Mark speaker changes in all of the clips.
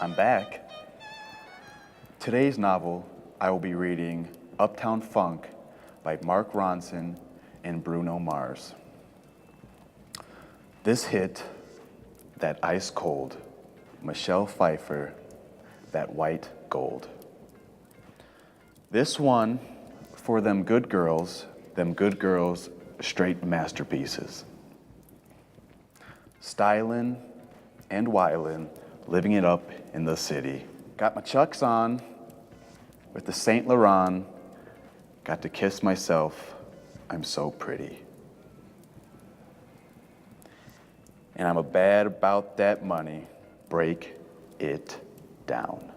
Speaker 1: I'm back. Today's novel, I will be reading Uptown Funk by Mark Ronson and Bruno Mars. This hit, that ice cold, Michelle Pfeiffer, that white gold. This one for them good girls, straight masterpieces. Stylin' and wildin', living it up in the city. Got my Chucks on with the Saint Laurent, got to kiss myself, I'm so pretty. And I'm a bad about that money, break it down.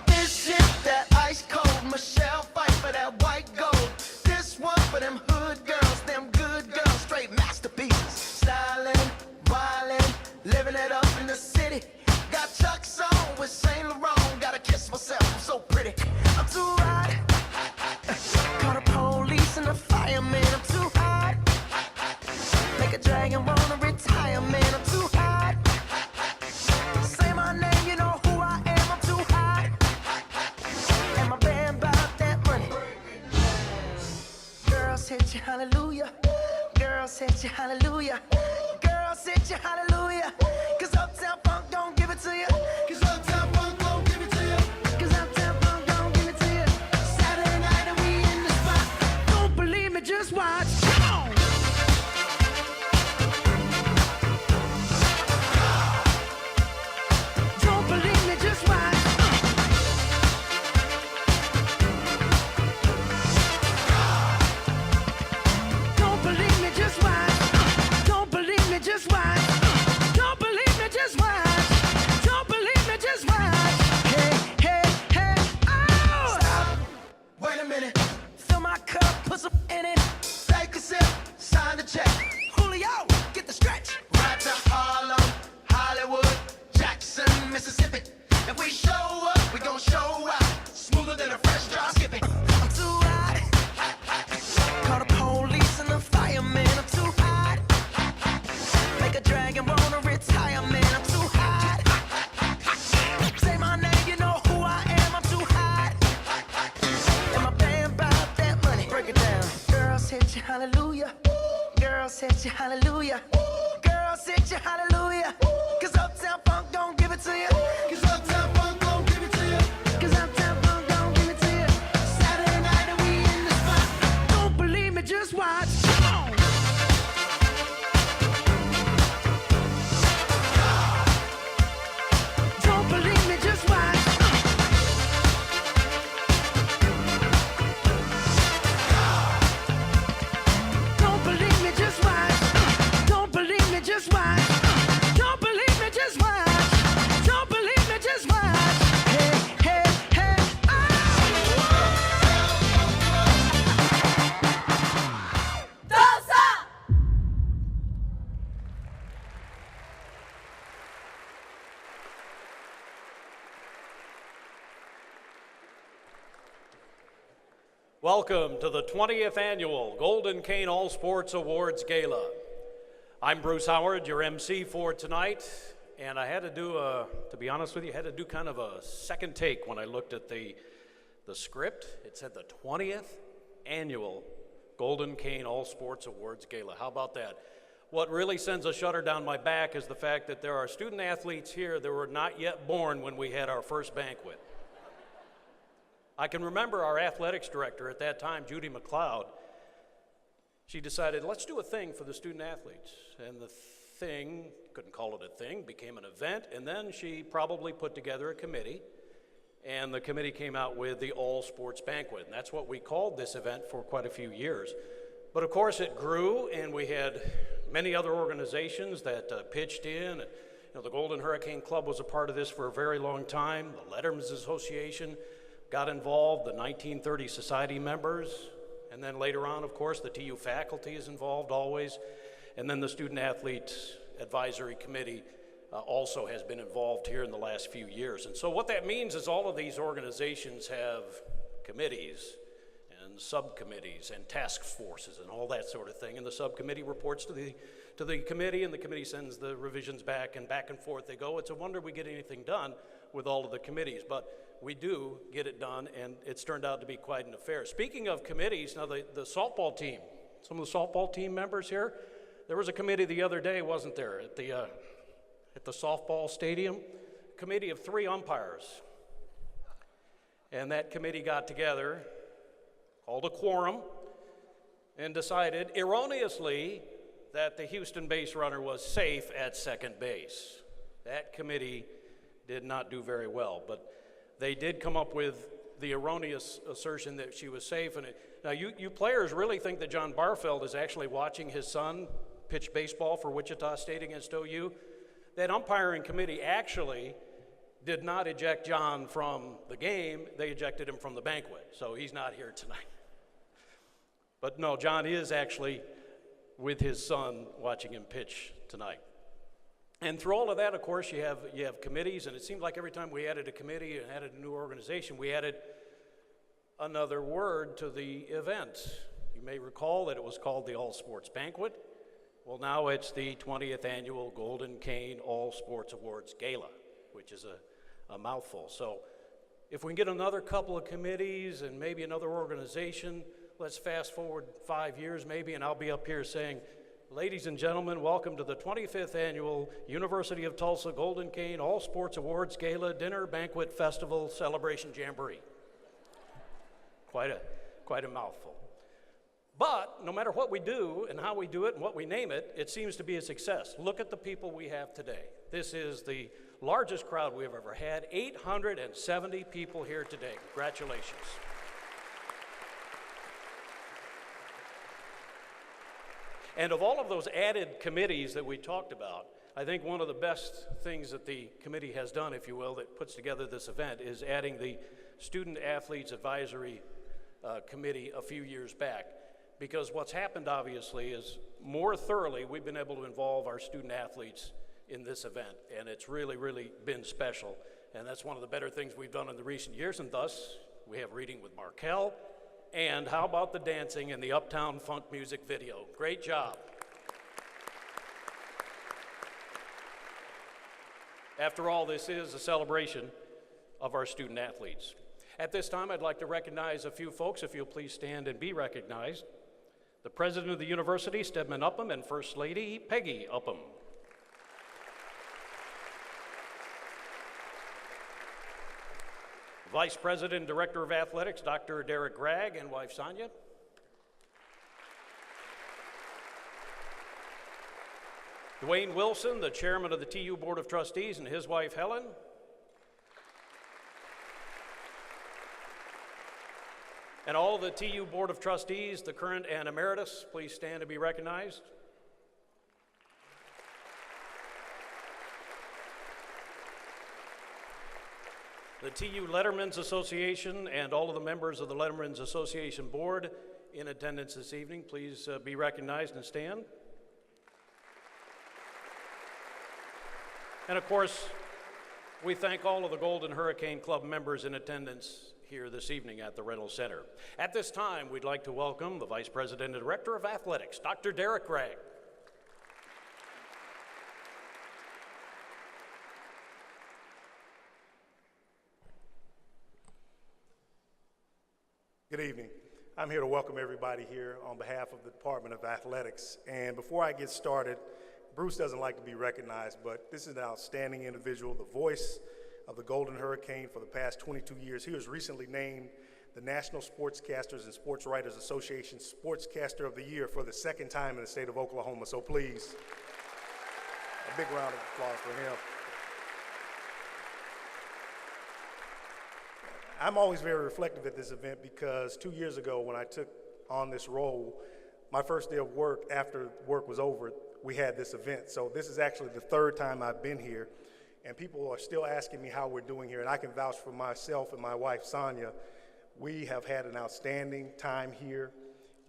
Speaker 2: This is that ice cold Michelle Pfeiffer, that white gold. This one for them hood girls, them good girls, straight masterpieces. Stylin', wildin', living it up in the city. Got Chucks on with Saint Laurent, gotta kiss myself, I'm so pretty. I'm too hot. Call the police and the fireman, I'm too hot. Make a dragon wanna retire, man, I'm too hot. Say my name, you know who I am, I'm too hot. And my band bought that money. Girls hit you, hallelujah. Girls hit you, hallelujah. Girls hit you, hallelujah. Cause Uptown Funk don't give it to you. Cause Uptown Funk don't give it to you. Cause Uptown Funk don't give it to you. Saturday night and we in the spot. Don't believe me, just watch. Come on. Don't believe me, just watch. Don't believe me, just watch. Don't believe me, just watch. Don't believe me, just watch. Don't believe me, just watch. Hey, hey, hey, oh! Stop. Wait a minute. Fill my cup, put some in it. Take a sip, sign the check. Julio, get the stretch. Right to Harlem, Hollywood, Jackson, Mississippi. If we show up, we gon' show out. Smoother than a fresh drop skipping. I'm too hot. Call the police and the fireman. I'm too hot. Make a dragon wanna retire, man. I'm too hot. Say my name, you know who I am. I'm too hot. And my band bought that money. Break it down. Girls hit you, hallelujah. Girls hit you, hallelujah. Girls hit you, hallelujah. Cause Uptown Funk don't give it to you. Cause Uptown Funk don't give it to you. Cause Uptown Funk don't give it to you. Saturday night and we in the spot. Don't believe me, just watch. Come on. Don't believe me, just watch. Don't believe me, just watch. Don't believe me, just watch. Don't believe me, just watch. Don't believe me, just watch. Hey, hey, hey,
Speaker 3: Welcome to the 20th Annual Golden Cane All Sports Awards Gala. I'm Bruce Howard, your MC for tonight, and I had to do to be honest with you, had to do kind of a second take when I looked at the script. It said the 20th Annual Golden Cane All Sports Awards Gala. How about that? What really sends a shudder down my back is the fact that there are student athletes here that were not yet born when we had our first banquet. I can remember our athletics director at that time, Judy McLeod, she decided, let's do a thing for the student athletes. And the thing, couldn't call it a thing, became an event, and then she probably put together a committee, and the committee came out with the All Sports Banquet. And that's what we called this event for quite a few years. But of course it grew, and we had many other organizations that pitched in. The Golden Hurricane Club was a part of this for a very long time. The Letterman's Association got involved, the 1930 Society members, and then later on, of course, the TU faculty is involved always, and then the Student Athletes Advisory Committee also has been involved here in the last few years. And so what that means is all of these organizations have committees and subcommittees and task forces and all that sort of thing, and the subcommittee reports to the committee, and the committee sends the revisions back and forth they go. It's a wonder we get anything done with all of the committees, but we do get it done, and it's turned out to be quite an affair. Speaking of committees, now the softball team, some of the softball team members here, there was a committee the other day, wasn't there, at the softball stadium, committee of 3 umpires. And that committee got together, called a quorum, and decided erroneously that the Houston base runner was safe at second base. That committee did not do very well, but they did come up with the erroneous assertion that she was safe. Now, you players really think that John Barfeld is actually watching his son pitch baseball for Wichita State against OU. That umpiring committee actually did not eject John from the game. They ejected him from the banquet, so he's not here tonight. But no, John is actually with his son watching him pitch tonight. And through all of that, of course, you have committees, and it seemed like every time we added a committee and added a new organization, we added another word to the event. You may recall that it was called the All Sports Banquet. Well, now it's the 20th Annual Golden Cane All Sports Awards Gala, which is a mouthful. So if we can get another couple of committees and maybe another organization, let's fast forward 5 years maybe, and I'll be up here saying, ladies and gentlemen, welcome to the 25th Annual University of Tulsa Golden Cane All Sports Awards Gala Dinner Banquet Festival Celebration Jamboree. Quite a mouthful. But no matter what we do and how we do it and what we name it, it seems to be a success. Look at the people we have today. This is the largest crowd we've ever had, 870 people here today. Congratulations. And of all of those added committees that we talked about, I think one of the best things that the committee has done, if you will, that puts together this event is adding the Student Athletes Advisory Committee a few years back. Because what's happened, obviously, is more thoroughly we've been able to involve our student athletes in this event, and it's really, really been special. And that's one of the better things we've done in the recent years, and thus we have Reading with Markel. And how about the dancing and the Uptown Funk music video? Great job. After all, this is a celebration of our student athletes. At this time, I'd like to recognize a few folks, if you'll please stand and be recognized. The President of the University, Stedman Upham, and First Lady, Peggy Upham. Vice President and Director of Athletics, Dr. Derek Gregg, and wife Sonia. Dwayne Wilson, the Chairman of the TU Board of Trustees, and his wife Helen. And all of the TU Board of Trustees, the current and emeritus, please stand to be recognized. The TU Letterman's Association and all of the members of the Letterman's Association Board in attendance this evening, please be recognized and stand. And of course, we thank all of the Golden Hurricane Club members in attendance here this evening at the Reynolds Center. At this time, we'd like to welcome the Vice President and Director of Athletics, Dr. Derek Gregg.
Speaker 4: Good evening. I'm here to welcome everybody here on behalf of the Department of Athletics. And before I get started, Bruce doesn't like to be recognized, but this is an outstanding individual, the voice of the Golden Hurricane for the past 22 years. He was recently named the National Sportscasters and Sports Writers Association Sportscaster of the Year for the second time in the state of Oklahoma. So please, a big round of applause for him. I'm always very reflective at this event because 2 years ago when I took on this role, my first day of work after work was over, we had this event. So this is actually the third time I've been here, and people are still asking me how we're doing here, and I can vouch for myself and my wife, Sonia. We have had an outstanding time here.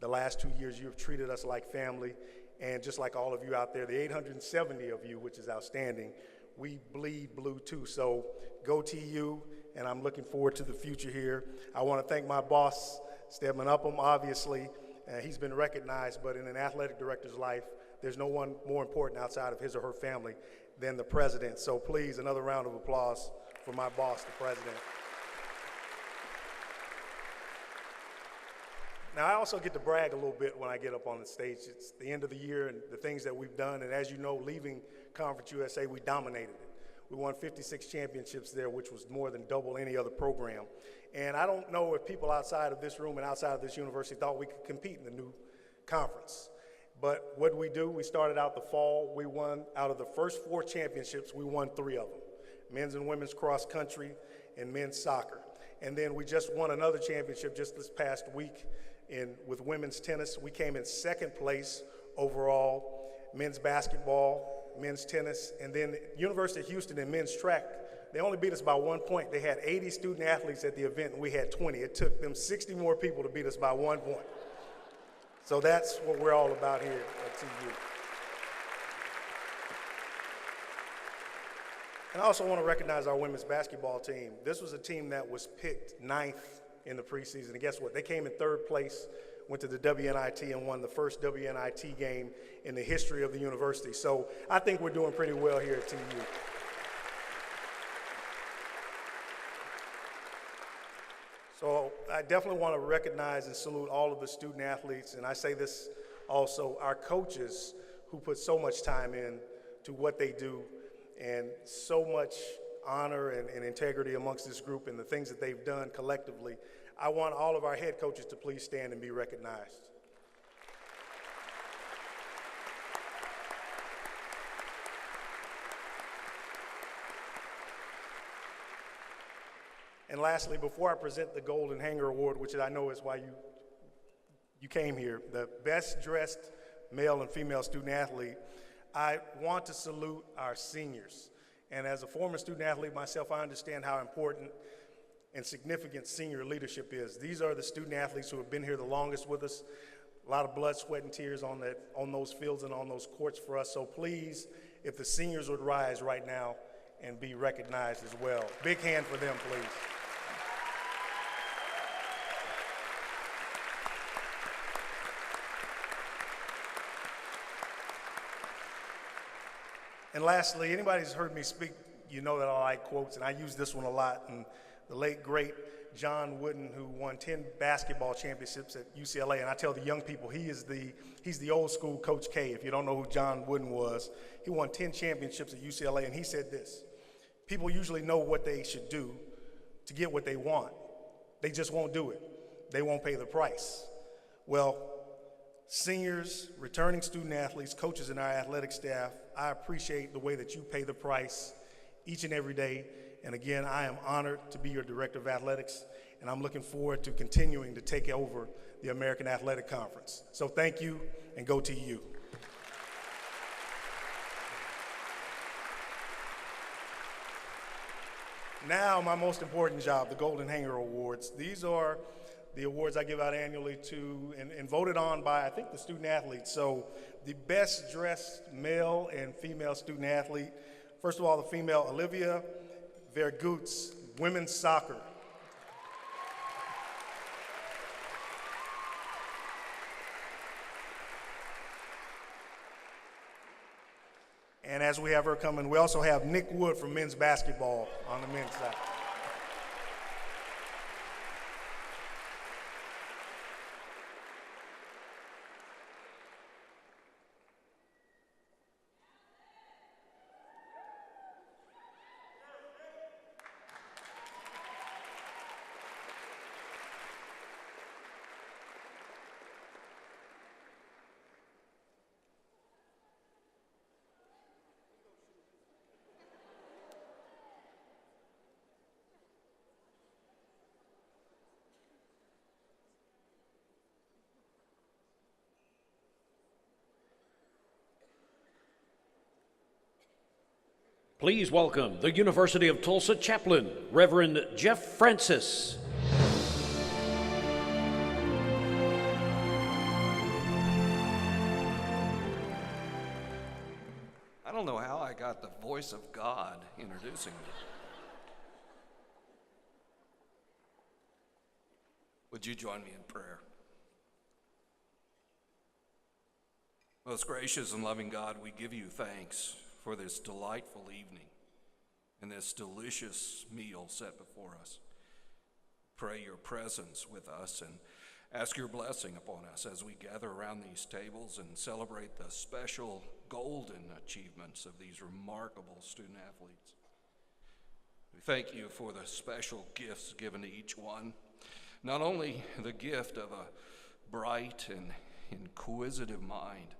Speaker 4: The last 2 years, you've treated us like family, and just like all of you out there, the 870 of you, which is outstanding, we bleed blue too. So go TU, and I'm looking forward to the future here. I want to thank my boss, Stedman Upham, obviously. He's been recognized, but in an athletic director's life, there's no one more important outside of his or her family than the president. So please, another round of applause for my boss, the president. Now, I also get to brag a little bit when I get up on the stage. It's the end of the year and the things that we've done, and as you know, leaving Conference USA, we dominated it. We won 56 championships there, which was more than double any other program. And I don't know if people outside of this room and outside of this university thought we could compete in the new conference. But what did we do? We started out the fall. We won, out of the first 4 championships, we won 3 of them. Men's and women's cross country and men's soccer. And then we just won another championship just this past week with women's tennis. We came in 2nd place overall, men's basketball, men's tennis, and then University of Houston in men's track, they only beat us by 1 point. They had 80 student athletes at the event, and we had 20. It took them 60 more people to beat us by 1 point. So that's what we're all about here at TU. And I also want to recognize our women's basketball team. This was a team that was picked 9th in the preseason, and guess what? They came in 3rd place, went to the WNIT and won the first WNIT game in the history of the university. So I think we're doing pretty well here at TU. So I definitely want to recognize and salute all of the student athletes, and I say this also, our coaches who put so much time in to what they do and so much honor and integrity amongst this group and the things that they've done collectively. I want all of our head coaches to please stand and be recognized. And lastly, before I present the Golden Hanger Award, which I know is why you came here, the best dressed male and female student athlete, I want to salute our seniors. And as a former student athlete myself, I understand how important and significant senior leadership is. These are the student athletes who have been here the longest with us. A lot of blood, sweat, and tears on those fields and on those courts for us. So please, if the seniors would rise right now and be recognized as well. Big hand for them, please. And lastly, anybody who's heard me speak, you know that I like quotes, and I use this one a lot. And the late, great John Wooden, who won 10 basketball championships at UCLA, and I tell the young people, he's the old school Coach K. If you don't know who John Wooden was, he won 10 championships at UCLA, and he said this: people usually know what they should do to get what they want. They just won't do it. They won't pay the price. Well, seniors, returning student athletes, coaches, and our athletic staff, I appreciate the way that you pay the price each and every day. And again, I am honored to be your Director of Athletics, and I'm looking forward to continuing to take over the American Athletic Conference. So thank you, and go TU. Now, my most important job, the Golden Hanger Awards. These are the awards I give out annually to and voted on by, I think, the student athletes. So the best dressed male and female student athlete. First of all, the female, Olivia Vergoots, women's soccer. And as we have her coming, we also have Nick Wood from men's basketball on the men's side.
Speaker 3: Please welcome the University of Tulsa chaplain, Reverend Jeff Francis.
Speaker 5: I don't know how I got the voice of God introducing me. Would you join me in prayer? Most gracious and loving God, we give you thanks for this delightful evening and this delicious meal set before us. Pray your presence with us and ask your blessing upon us as we gather around these tables and celebrate the special golden achievements of these remarkable student athletes. We thank you for the special gifts given to each one. Not only the gift of a bright and inquisitive mind,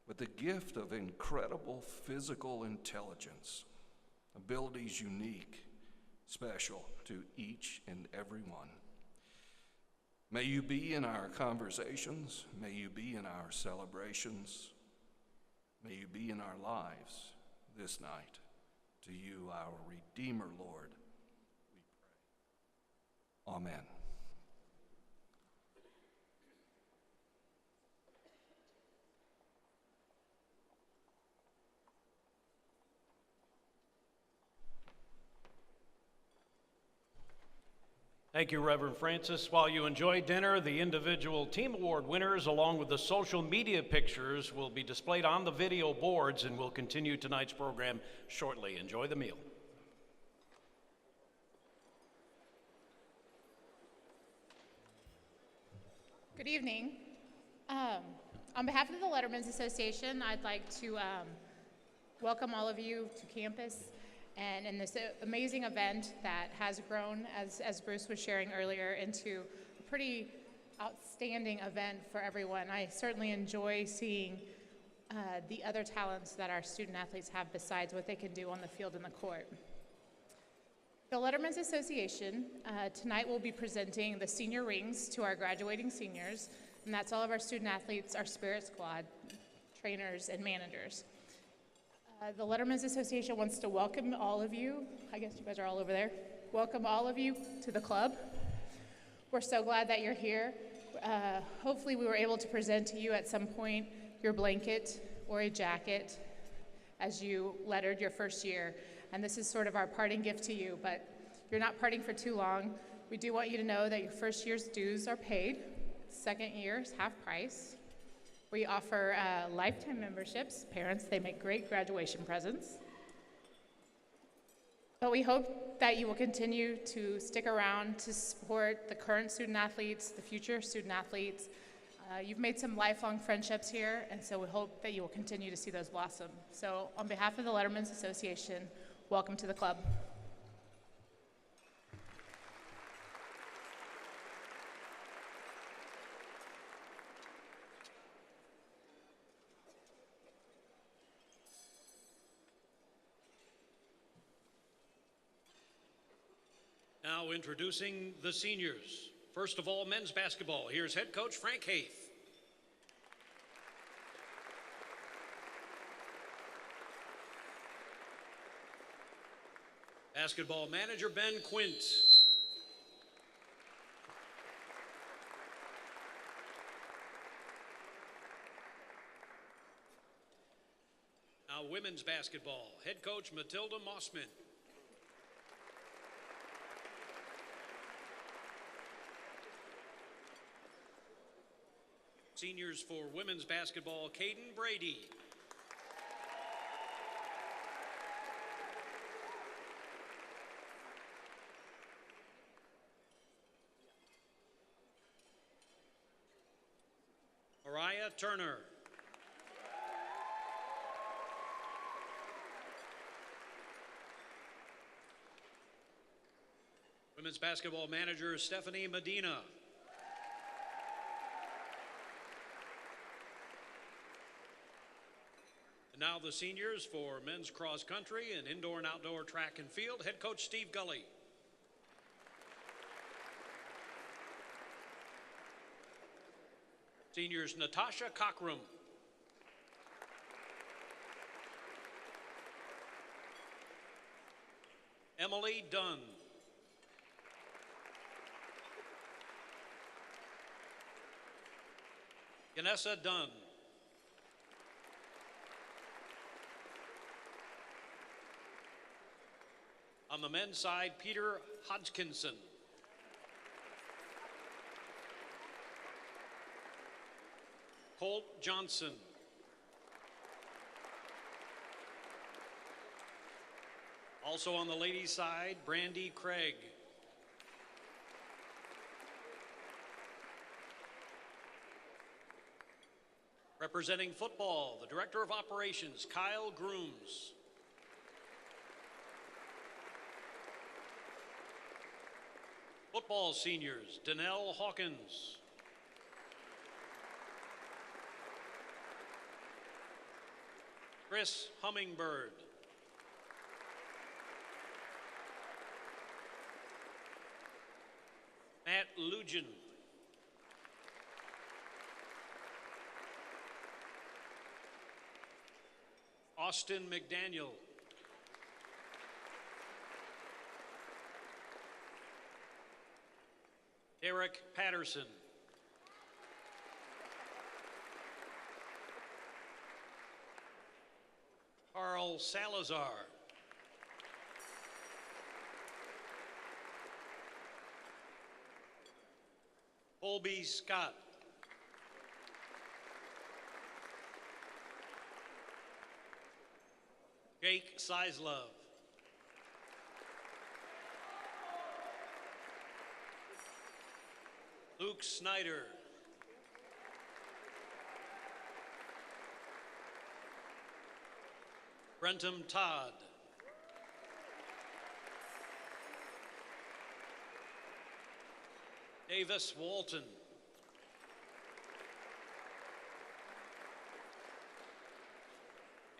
Speaker 5: but the gift of incredible physical intelligence, abilities unique, special to each and every one. May you be in our conversations, may you be in our celebrations, may you be in our lives this night. To you, our Redeemer, Lord, we pray. Amen.
Speaker 3: Thank you, Reverend Francis. While you enjoy dinner, the individual team award winners, along with the social media pictures, will be displayed on the video boards, and we'll continue tonight's program shortly. Enjoy the meal.
Speaker 6: Good evening. On behalf of the Letterman's Association, I'd like to welcome all of you to campus and in this amazing event that has grown, as Bruce was sharing earlier, into a pretty outstanding event for everyone. I certainly enjoy seeing the other talents that our student athletes have besides what they can do on the field and the court. The Letterman's Association tonight will be presenting the senior rings to our graduating seniors, and that's all of our student athletes, our Spirit Squad, trainers, and managers. The Letterman's Association wants to welcome all of you. I guess you guys are all over there. Welcome all of you to the club. We're so glad that you're here. Hopefully we were able to present to you at some point your blanket or a jacket as you lettered your first year. And this is sort of our parting gift to you, but you're not parting for too long. We do want you to know that your first year's dues are paid. Second year's half price. We offer lifetime memberships. Parents, they make great graduation presents. But we hope that you will continue to stick around to support the current student athletes, the future student athletes. You've made some lifelong friendships here, and so we hope that you will continue to see those blossom. So on behalf of the Letterman's Association, welcome to the club.
Speaker 3: Now introducing the seniors. First of all, men's basketball. Here's head coach Frank Haith. Basketball manager Ben Quint. Now women's basketball. Head coach Matilda Mossman. Seniors for women's basketball, Caden Brady. Mariah Turner. Women's basketball manager, Stephanie Medina. Now the seniors for men's cross country and indoor and outdoor track and field, head coach Steve Gully. Seniors Natasha Cockrum. Emily Dunn. Yanessa Dunn. On the men's side, Peter Hodgkinson. Colt Johnson. Also on the ladies' side, Brandy Craig. Representing football, the Director of Operations, Kyle Grooms. Football seniors, Danelle Hawkins. Chris Hummingbird. Matt Lugin. Austin McDaniel. Derek Patterson. Carl Salazar. Colby Scott. Jake Sizelove. Luke Snyder. Brentum Todd. Davis Walton.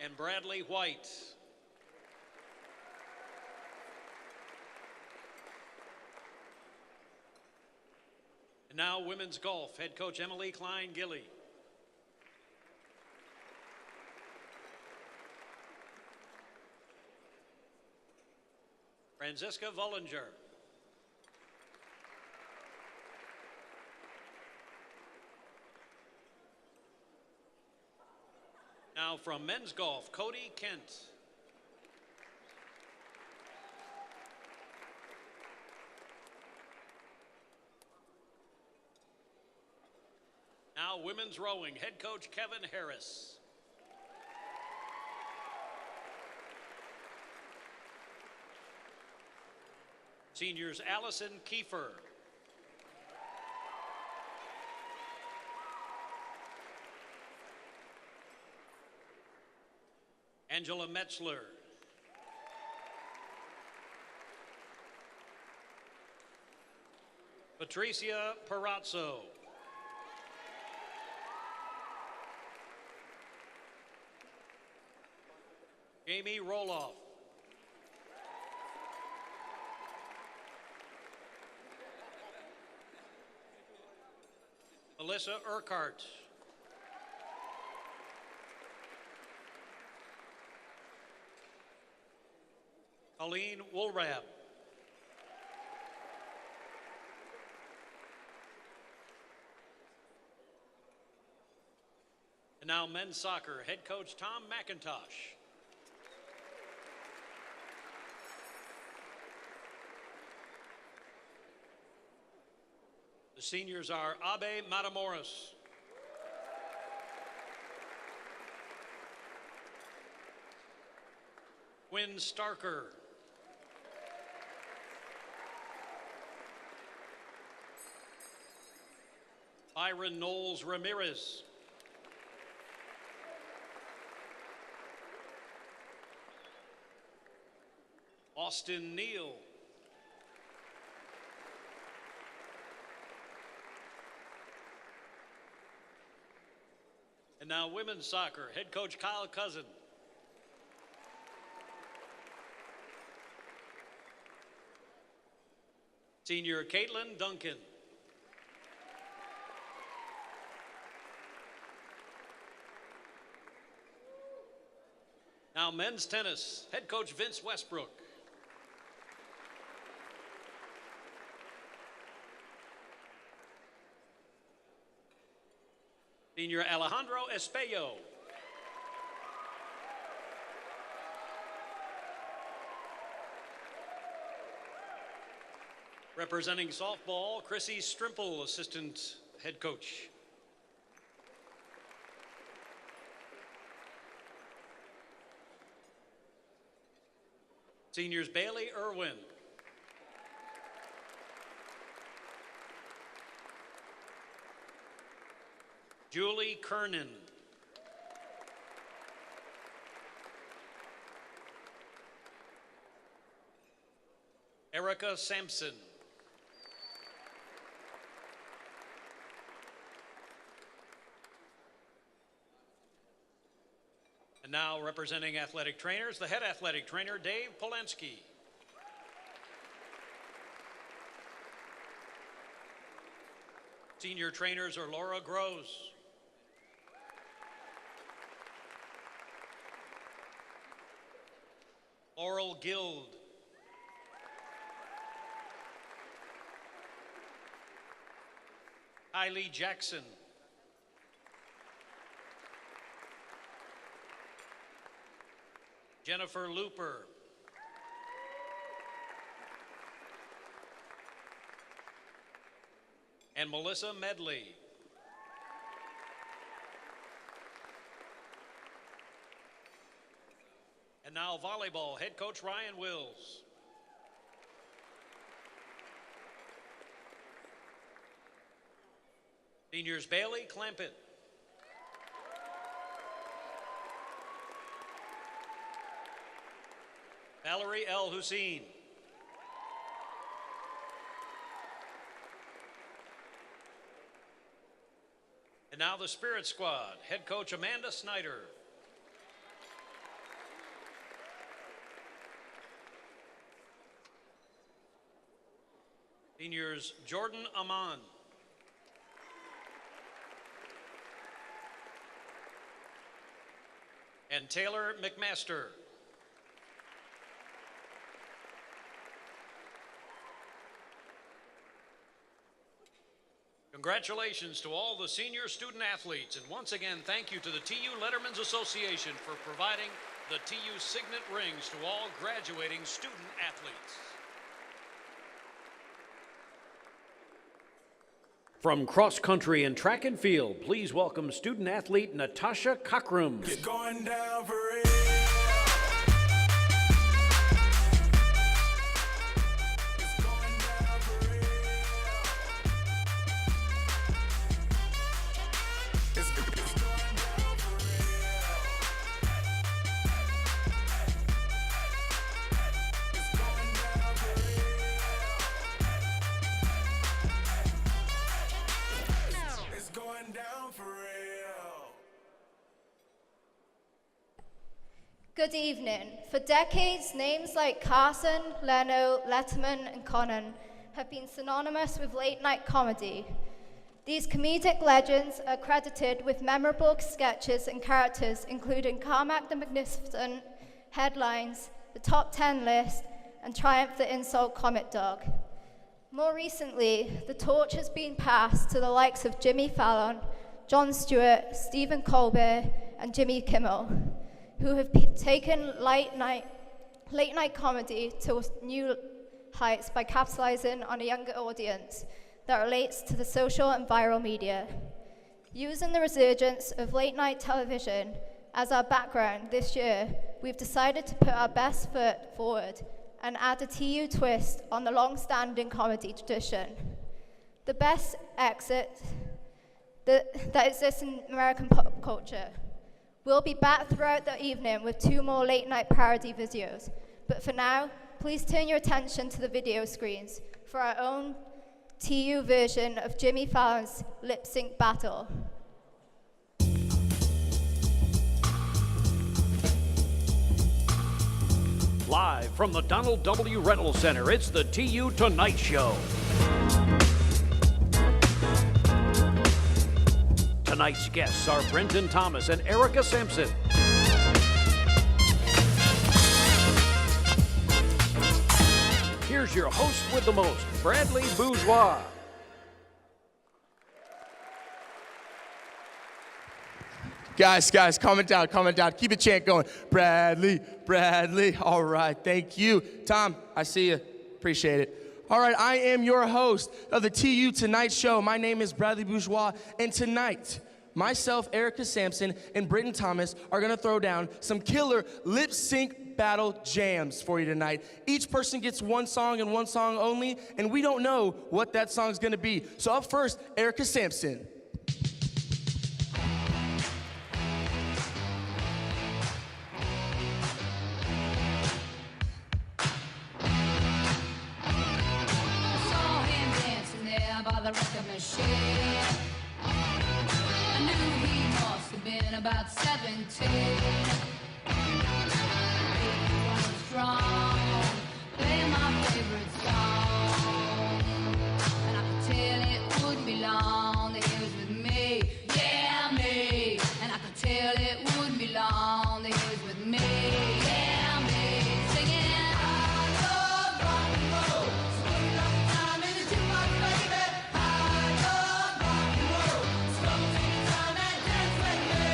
Speaker 3: And Bradley White. And now women's golf, head coach Emily Klein Gilly. Franziska Vollinger. Now from men's golf, Cody Kent. Now women's rowing, head coach Kevin Harris. Seniors Allison Kiefer. Angela Metzler. Patricia Perazzo. Jamie Roloff. Melissa Urquhart. Colleen Woolrab. And now men's soccer, head coach Tom McIntosh. The seniors are Abe Matamoros. Quinn Starker. Byron Knowles Ramirez. Austin Neal. And now women's soccer, head coach Kyle Cousin. Senior Caitlin Duncan. Now men's tennis, head coach Vince Westbrook. Senior Alejandro Espejo. Representing softball, Chrissy Strimple, assistant head coach. Seniors Bailey Irwin. Julie Kernan. Erica Sampson. And now representing athletic trainers, the head athletic trainer, Dave Polanski. Senior trainers are Laura Gross, Laurel Guild, Kylie Jackson, Jennifer Looper, and Melissa Medley. And now volleyball, head coach Ryan Wills. Seniors Bailey Clampett. Valerie L. Hussein. And now the Spirit Squad, head coach Amanda Snyder. Seniors Jordan Amon. And Taylor McMaster. Congratulations to all the senior student athletes, and once again, thank you to the TU Letterman's Association for providing the TU Signet rings to all graduating student athletes. From cross country and track and field, please welcome student athlete Natasha Cockrum.
Speaker 7: It's going down for real. It's going down for real. It's going down for real. It's going down for real. It's going down for real.
Speaker 8: Good evening. For decades, names like Carson, Leno, Letterman, and Conan have been synonymous with late-night comedy. These comedic legends are credited with memorable sketches and characters including Carmack the Magnificent, Headlines, The Top 10 List, and Triumph the Insult Comic Dog. More recently, the torch has been passed to the likes of Jimmy Fallon, Jon Stewart, Stephen Colbert, and Jimmy Kimmel, who have taken late-night comedy to new heights by capitalizing on a younger audience that relates to the social and viral media. Using the resurgence of late-night television as our background this year, we've decided to put our best foot forward and add a TU twist on the long-standing comedy tradition. The best exit that exists in American pop culture. We'll be back throughout the evening with 2 more late-night parody videos. But for now, please turn your attention to the video screens for our own TU version of Jimmy Fallon's lip sync battle.
Speaker 3: Live from the Donald W. Reynolds Center, it's the TU Tonight Show. Tonight's guests are Brenton Thomas and Erica Sampson. Here's your host with the most, Bradley Bourgeois.
Speaker 9: Guys, comment down. Keep the chant going. Bradley. All right, thank you. Tom, I see you. Appreciate it. All right, I am your host of the TU Tonight Show. My name is Bradley Bourgeois, and tonight, myself, Erica Sampson, and Britton Thomas are gonna throw down some killer lip sync battle jams for you tonight. Each person gets one song and one song only, and we don't know what that song's gonna be. So up first, Erica Sampson.
Speaker 10: Saw him dancing there by the record machine. I knew he must have been about 17. He was strong, playing my favorite song. And I could tell it wouldn't be long that he was with me. Yeah, me. And I could tell it wouldn't be long that he was with me. Yeah, me. Singing, I love rock and roll. Spend enough time in the jukebox, baby. I love rock and roll. So take your time and dance with me.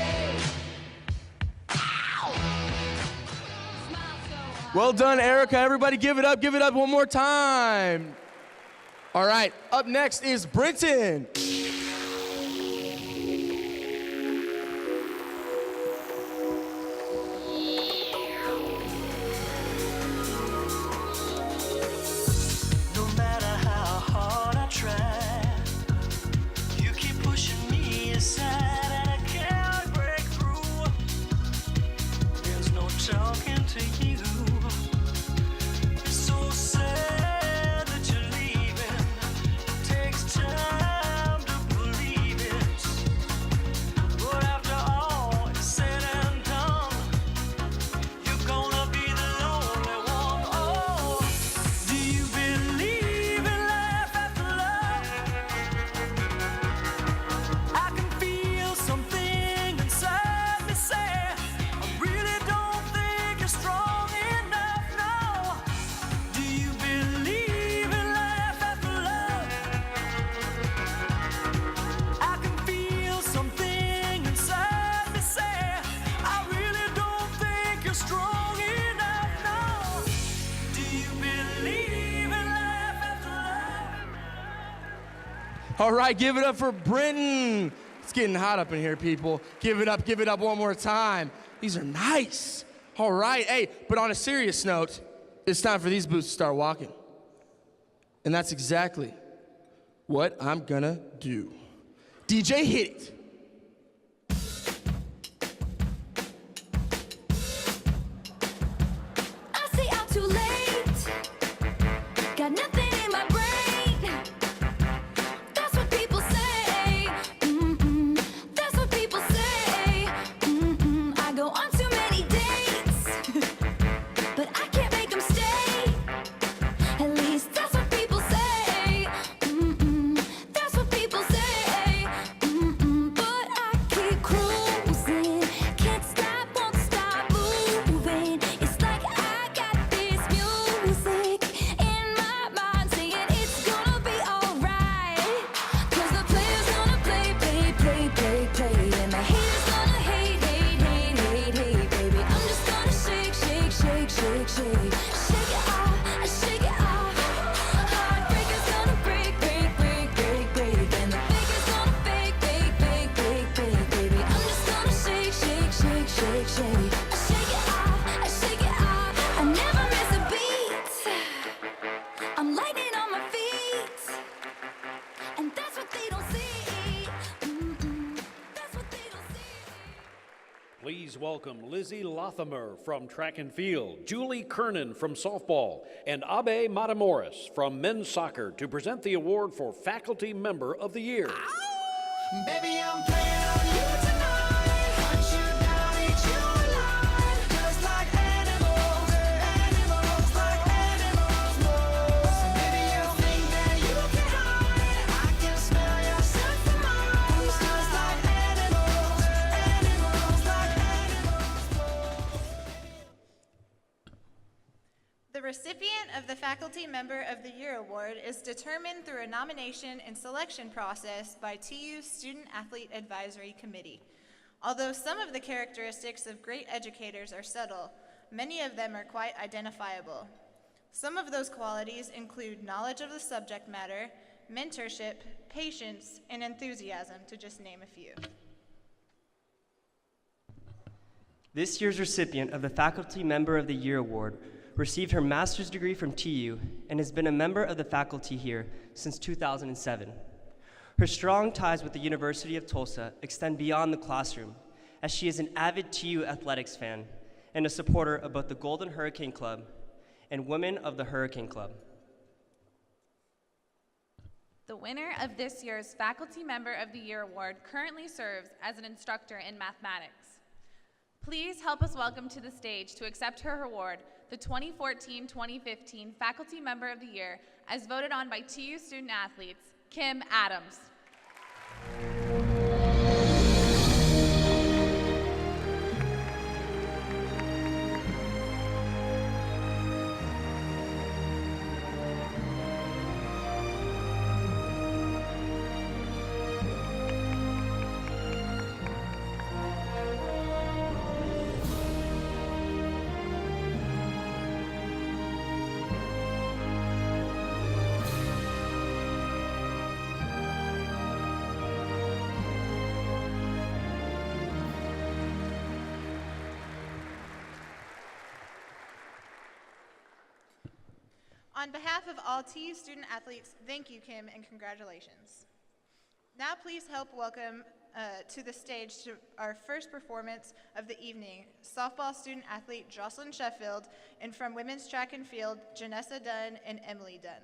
Speaker 10: Ow! Smile so high.
Speaker 9: Well done, Erica. Everybody give it up one more time. All right, up next is Britton.
Speaker 2: No matter how hard I try, you keep pushing me aside and I can't break through. There's no talking to you. It's so sad that you're leaving. It takes time to believe it. But after all is said and done, you're gonna be the lonely one. Oh, do you believe in life after love? I can feel something inside me say, I really don't think you're strong enough now. Do you believe in life after love? I can feel something inside me say, I really don't think you're strong enough now. Do you believe in life after love?
Speaker 9: All right, give it up for Britton. It's getting hot up in here, people. Give it up one more time. These are nice. All right, hey, but on a serious note, it's time for these boots to start walking. And that's exactly what I'm gonna do. DJ, hit it.
Speaker 10: I say I'm too late. Got nothing in my brain. That's what people say. That's what people say. I go on too many dates, but I can't make them stay. At least that's what people say. That's what people say. But I keep cruising. Can't stop, won't stop moving. It's like I got this music in my mind saying it's gonna be alright. 'Cause the player's gonna play. And the haters gonna hate, baby. I'm just gonna shake. Shake it off. Heartbreaker's gonna break. And the faker's gonna fake, baby. I'm just gonna shake. I shake it off. I never miss a beat. I'm lightning on my feet. And that's what they don't see. That's what they don't see.
Speaker 3: Please welcome Lizzie Lothamer from track and field, Julie Kernan from softball, and Abe Matamoris from men's soccer to present the award for Faculty Member of the Year.
Speaker 2: Baby, I'm playing on you tonight. Hunt you down, eat you alive. Just like animals like animals move. Baby, you think that you can hide. I can smell your scent from miles. Just like animals like animals move.
Speaker 11: The recipient of the Faculty Member of the Year Award is determined through a nomination and selection process by TU's Student Athlete Advisory Committee. Although some of the characteristics of great educators are subtle, many of them are quite identifiable. Some of those qualities include knowledge of the subject matter, mentorship, patience, and enthusiasm, to just name a few.
Speaker 12: This year's recipient of the Faculty Member of the Year Award received her master's degree from TU and has been a member of the faculty here since 2007. Her strong ties with the University of Tulsa extend beyond the classroom, as she is an avid TU athletics fan and a supporter of both the Golden Hurricane Club and Women of the Hurricane Club.
Speaker 13: The winner of this year's Faculty Member of the Year Award currently serves as an instructor in mathematics. Please help us welcome to the stage to accept her award, the 2014-2015 Faculty Member of the Year, as voted on by TU student athletes, Kim Adams.
Speaker 11: On behalf of all TU student athletes, thank you, Kim, and congratulations. Now please help welcome to the stage to our first performance of the evening, softball student athlete Jocelyn Sheffield, and from women's track and field, Janessa Dunn and Emily Dunn.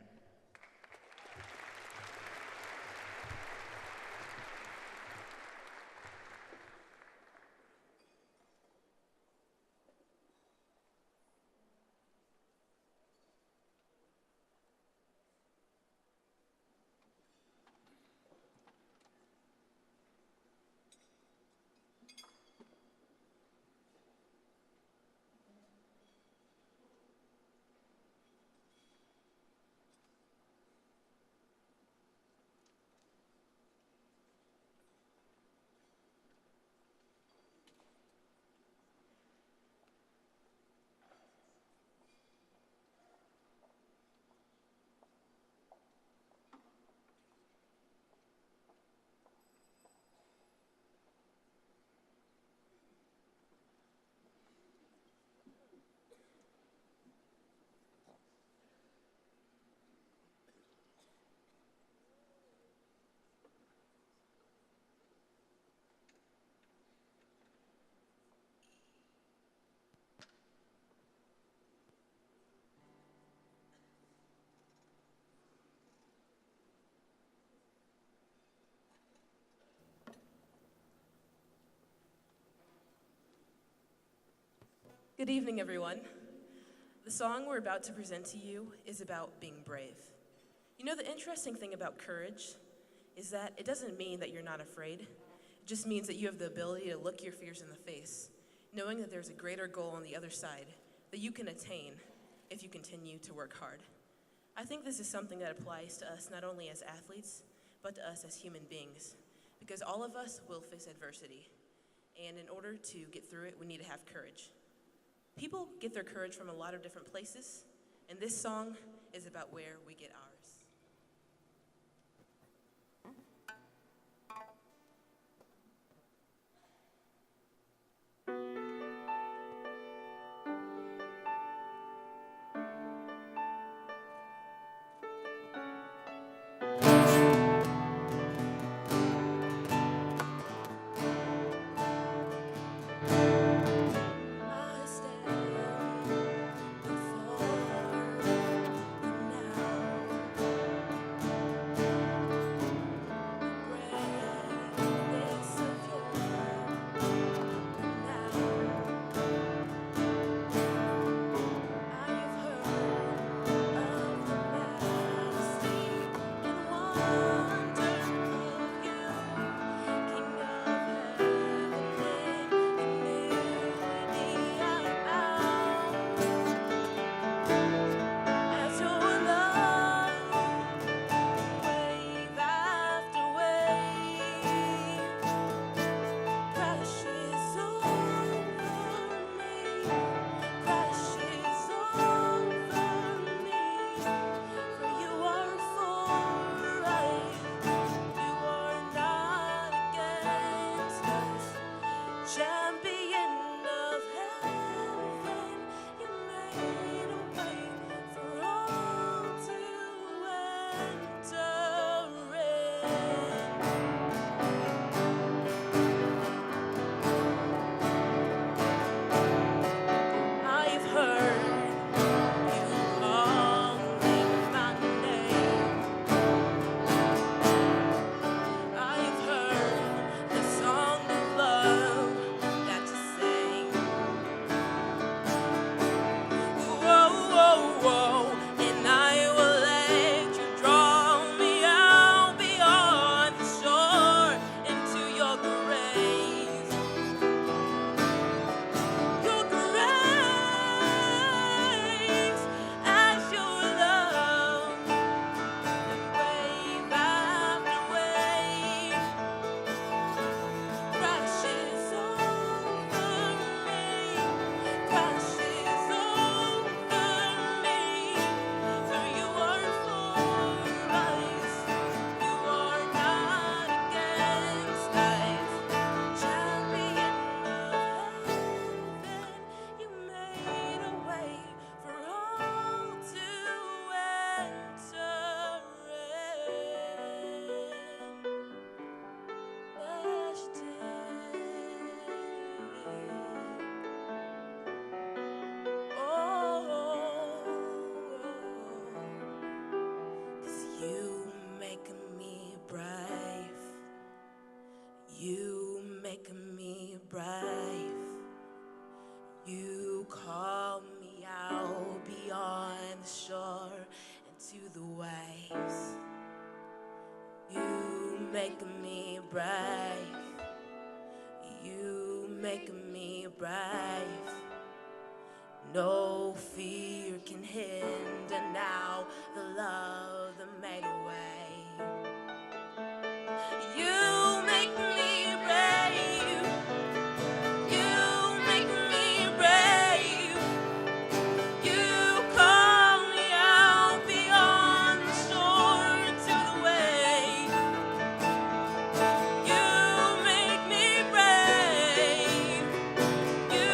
Speaker 14: Good evening, everyone. The song we're about to present to you is about being brave. You know, the interesting thing about courage is that it doesn't mean that you're not afraid. It just means that you have the ability to look your fears in the face, knowing that there's a greater goal on the other side that you can attain if you continue to work hard. I think this is something that applies to us not only as athletes, but to us as human beings, because all of us will face adversity, and in order to get through it, we need to have courage. People get their courage from a lot of different places, and this song is about where we get ours. You make me brave. You call me out beyond the shore and to the waves. You make me brave. You make me brave. No fear can hinder now the love that made a way. You make me brave. You make me brave. You call me out beyond the shore to the wave. You make me brave. You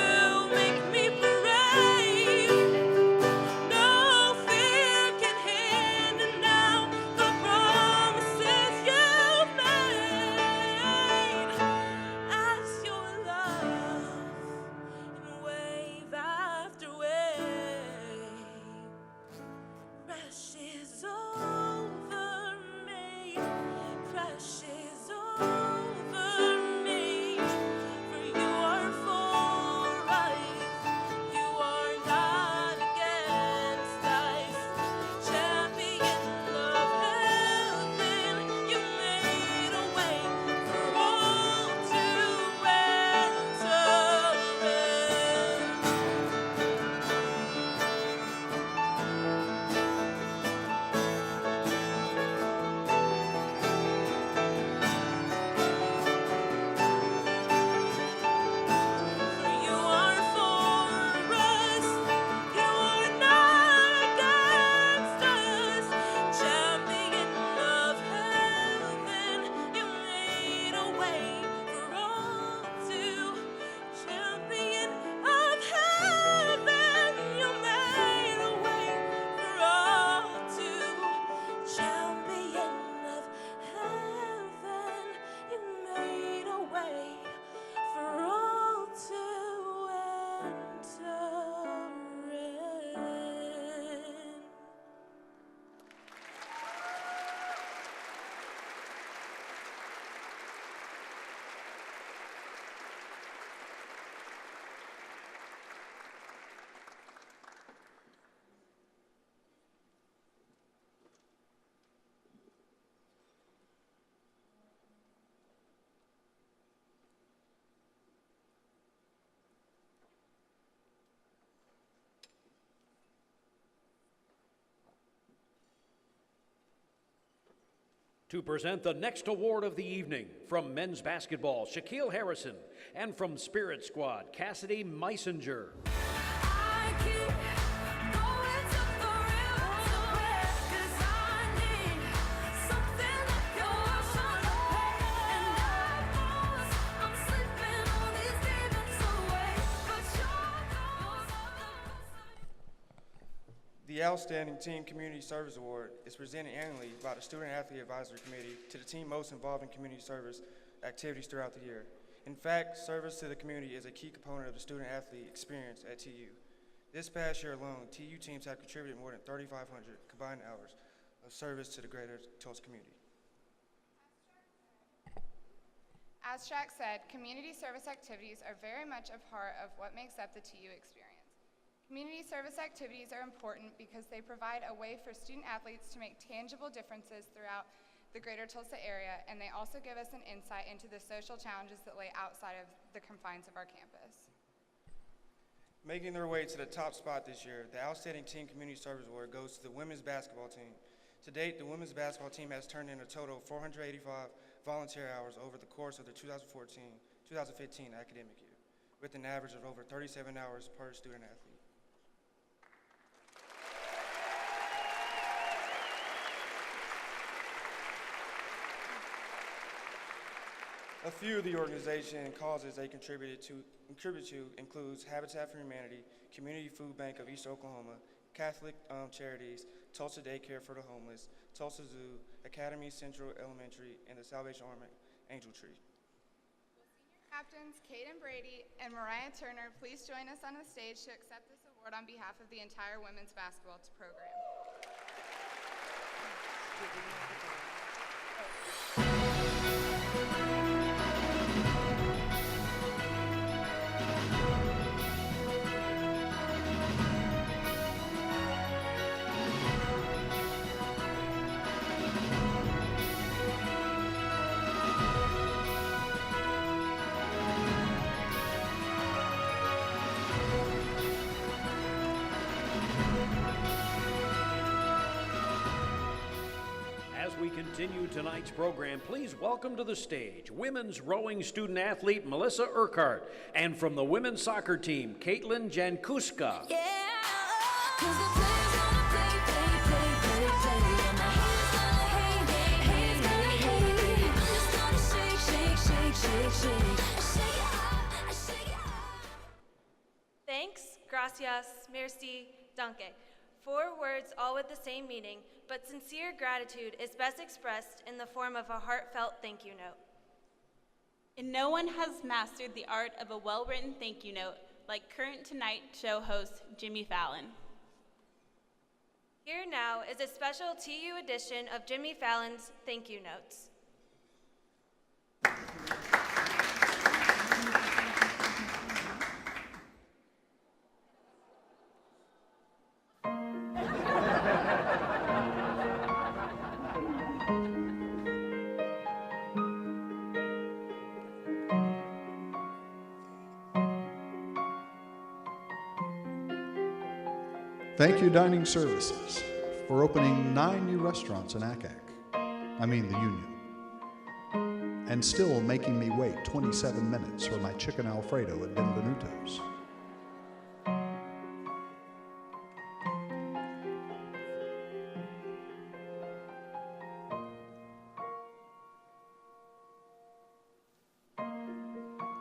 Speaker 14: make me brave. No fear can hinder now the promises you've made. As your love in wave after wave crashes over me, crashes over me. For you are for us, you are not against us. Champion of heaven, you made a way for all to enter in. For you are for us, you are not against us. Champion of heaven, you made a way for all to. Champion of heaven, you made a way for all to. Champion of heaven, you made a way for all to enter in.
Speaker 3: To present the next award of the evening, from men's basketball, Shaquille Harrison, and from Spirit Squad, Cassidy Meisinger.
Speaker 10: I keep going to the river to where, 'cause I need something like yours on the way. And I'm slipping all these demons away, but you're
Speaker 15: The Outstanding Team Community Service Award is presented annually by the Student Athlete Advisory Committee to the team most involved in community service activities throughout the year. In fact, service to the community is a key component of the student athlete experience at TU. This past year alone, TU teams have contributed more than 3,500 combined hours of service to the greater Tulsa community.
Speaker 6: As Shaq said, community service activities are very much a part of what makes up the TU experience. Community service activities are important because they provide a way for student athletes to make tangible differences throughout the greater Tulsa area, and they also give us an insight into the social challenges that lay outside of the confines of our campus.
Speaker 15: Making their way to the top spot this year, the Outstanding Team Community Service Award goes to the women's basketball team. To date, the women's basketball team has turned in a total of 485 volunteer hours over the course of the 2014-2015 academic year, with an average of over 37 hours per student athlete. A few of the organization and causes they contribute to includes Habitat for Humanity, Community Food Bank of East Oklahoma, Catholic Charities, Tulsa Daycare for the Homeless, Tulsa Zoo, Academy Central Elementary, and the Salvation Army Angel Tree.
Speaker 6: Captains Caden Brady and Mariah Turner, please join us on the stage to accept this award on behalf of the entire women's basketball program.
Speaker 3: continue tonight's program, please welcome to the stage women's rowing student athlete Melissa Urquhart, and from the women's soccer team, Caitlin Jankuska.
Speaker 16: Thanks, gracias, merci, danke. 4 words all with the same meaning, but sincere gratitude is best expressed in the form of a heartfelt thank you note.
Speaker 17: And no one has mastered the art of a well-written thank you note like current Tonight Show host Jimmy Fallon.
Speaker 16: Here now is a special TU edition of Jimmy Fallon's thank you notes.
Speaker 18: Thank you, Dining Services, for opening 9 new restaurants in ACAC. I mean the Union. And still making me wait 27 minutes for my chicken Alfredo at Benvenuto's.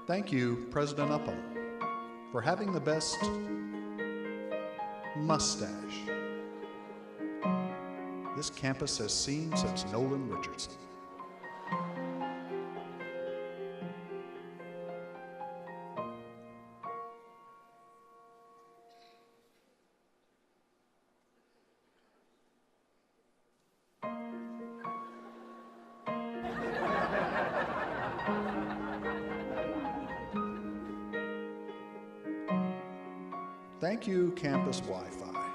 Speaker 18: Thank you, President Upham, for having the best mustache this campus has seen since Nolan Richardson. Thank you, Campus Wi-Fi,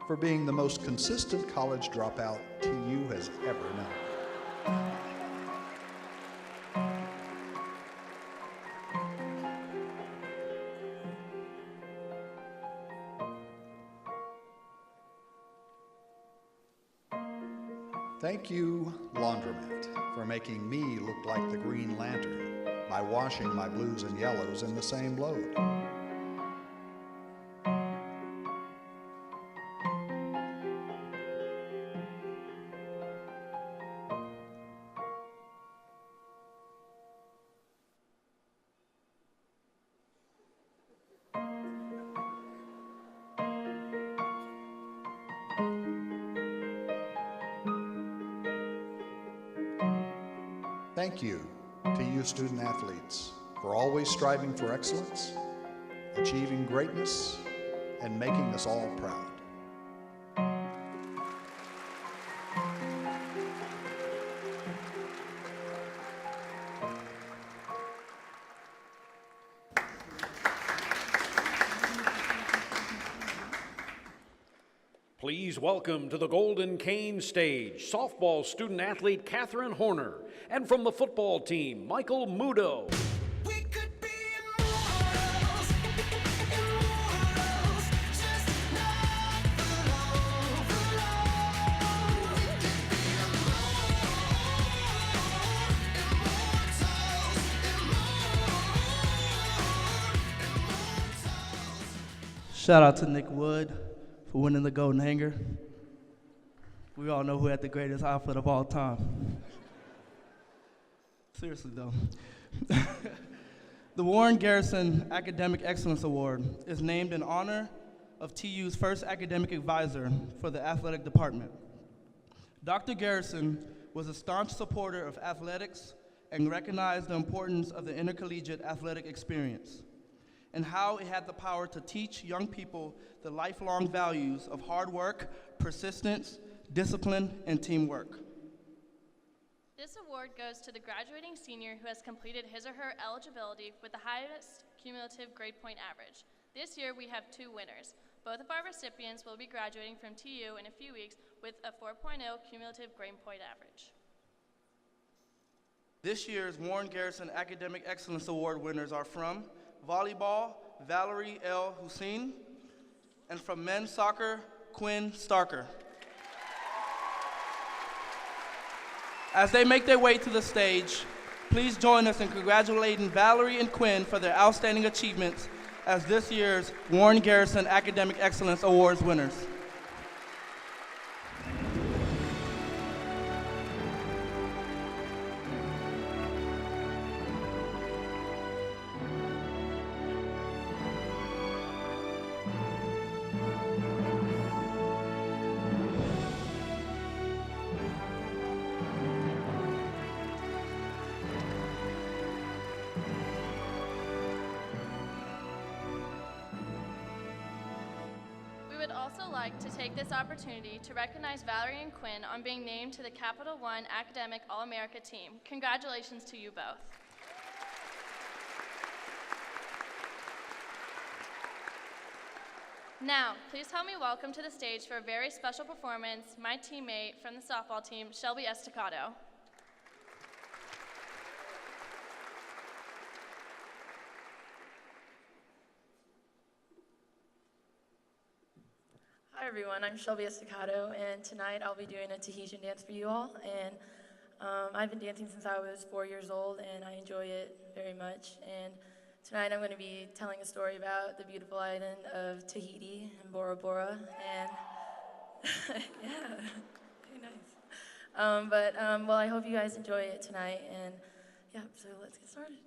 Speaker 18: for being the most consistent college dropout TU has ever known. Thank you, Laundromat, for making me look like the Green Lantern by washing my blues and yellows in the same load. Thank you to you student athletes for always striving for excellence, achieving greatness, and making us all proud.
Speaker 3: Please welcome to the Golden Cane stage softball student athlete Catherine Horner, and from the football team, Michael Mudo.
Speaker 9: Shout out to Nick Wood for winning the Golden Hanger. We all know who had the greatest outfit of all time. Seriously though. The Warren Garrison Academic Excellence Award is named in honor of TU's first academic advisor for the athletic department. Dr. Garrison was a staunch supporter of athletics and recognized the importance of the intercollegiate athletic experience and how it had the power to teach young people the lifelong values of hard work, persistence, discipline, and teamwork.
Speaker 19: This award goes to the graduating senior who has completed his or her eligibility with the highest cumulative grade point average. This year we have 2 winners. Both of our recipients will be graduating from TU in a few weeks with a 4.0 cumulative grade point average.
Speaker 9: This year's Warren Garrison Academic Excellence Award winners are from volleyball, Valerie L. Hussein, and from men's soccer, Quinn Starker. As they make their way to the stage, please join us in congratulating Valerie and Quinn for their outstanding achievements as this year's Warren Garrison Academic Excellence Awards winners.
Speaker 19: We would also like to take this opportunity to recognize Valerie and Quinn on being named to the Capital One Academic All-America team. Congratulations to you both. Now, please help me welcome to the stage for a very special performance, my teammate from the softball team, Shelby Estacado.
Speaker 20: Hi everyone, I'm Shelby Estacado, and tonight I'll be doing a Tahitian dance for you all. And I've been dancing since I was 4 years old, and I enjoy it very much. And tonight I'm going to be telling a story about the beautiful island of Tahiti and Bora Bora. And yeah, very nice. Well, I hope you guys enjoy it tonight. And yeah, so let's get started.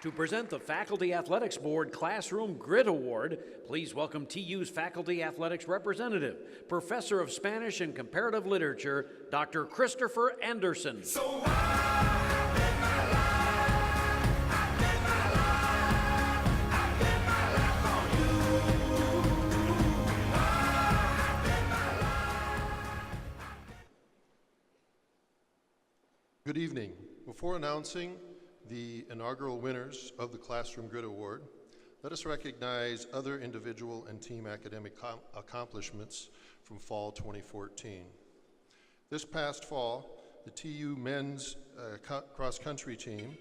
Speaker 3: To present the Faculty Athletics Board Classroom Grit Award, please welcome TU's Faculty Athletics representative, Professor of Spanish and Comparative Literature, Dr. Christopher Anderson.
Speaker 21: Good evening. Before announcing the inaugural winners of the Classroom Grit Award, let us recognize other individual and team academic accomplishments from fall 2014. This past fall, the TU men's cross-country team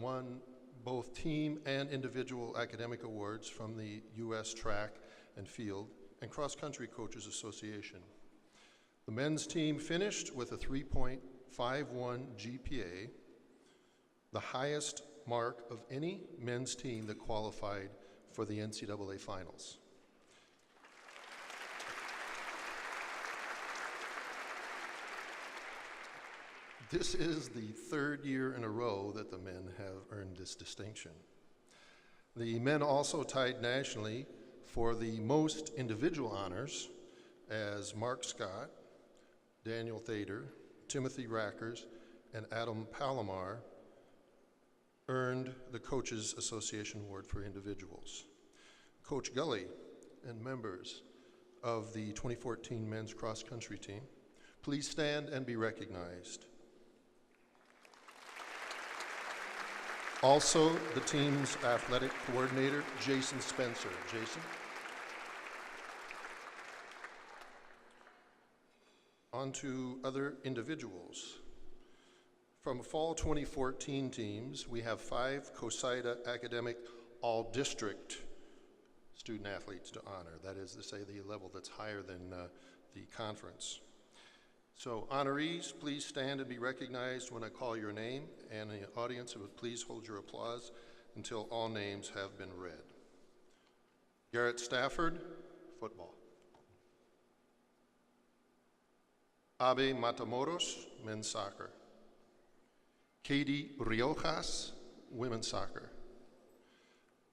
Speaker 21: won both team and individual academic awards from the U.S. Track and Field and Cross-Country Coaches Association. The men's team finished with a 3.51 GPA, the highest mark of any men's team that qualified for the NCAA finals. This is the third year in a row that the men have earned this distinction. The men also tied nationally for the most individual honors as Mark Scott, Daniel Thader, Timothy Rackers, and Adam Palomar earned the Coaches Association Award for individuals. Coach Gully and members of the 2014 men's cross-country team, please stand and be recognized. Also, the team's athletic coordinator, Jason Spencer. Jason. On to other individuals. From fall 2014 teams, we have 5 COSIDA academic all-district student athletes to honor. That is to say, the level that's higher than the conference. So honorees, please stand and be recognized when I call your name, and the audience would please hold your applause until all names have been read. Garrett Stafford, football. Abe Matamoros, men's soccer. Katie Riojas, women's soccer.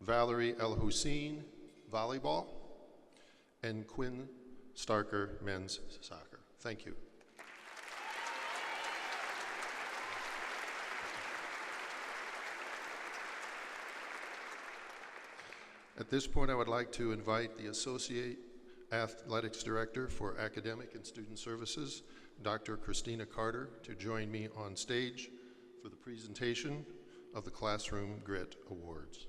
Speaker 21: Valerie El Hussein, volleyball. And Quinn Starker, men's soccer. Thank you. At this point, I would like to invite the Associate Athletics Director for Academic and Student Services, Dr. Christina Carter, to join me on stage for the presentation of the Classroom Grit Awards.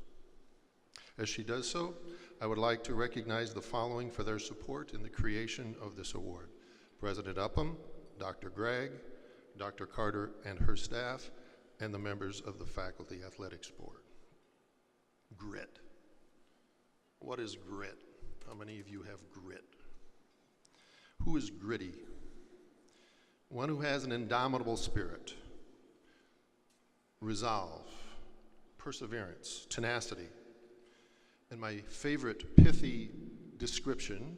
Speaker 21: As she does so, I would like to recognize the following for their support in the creation of this award: President Upham, Dr. Gregg, Dr. Carter and her staff, and the members of the Faculty Athletics Board. Grit. What is grit? How many of you have grit? Who is gritty? One who has an indomitable spirit, resolve, perseverance, tenacity, and my favorite pithy description,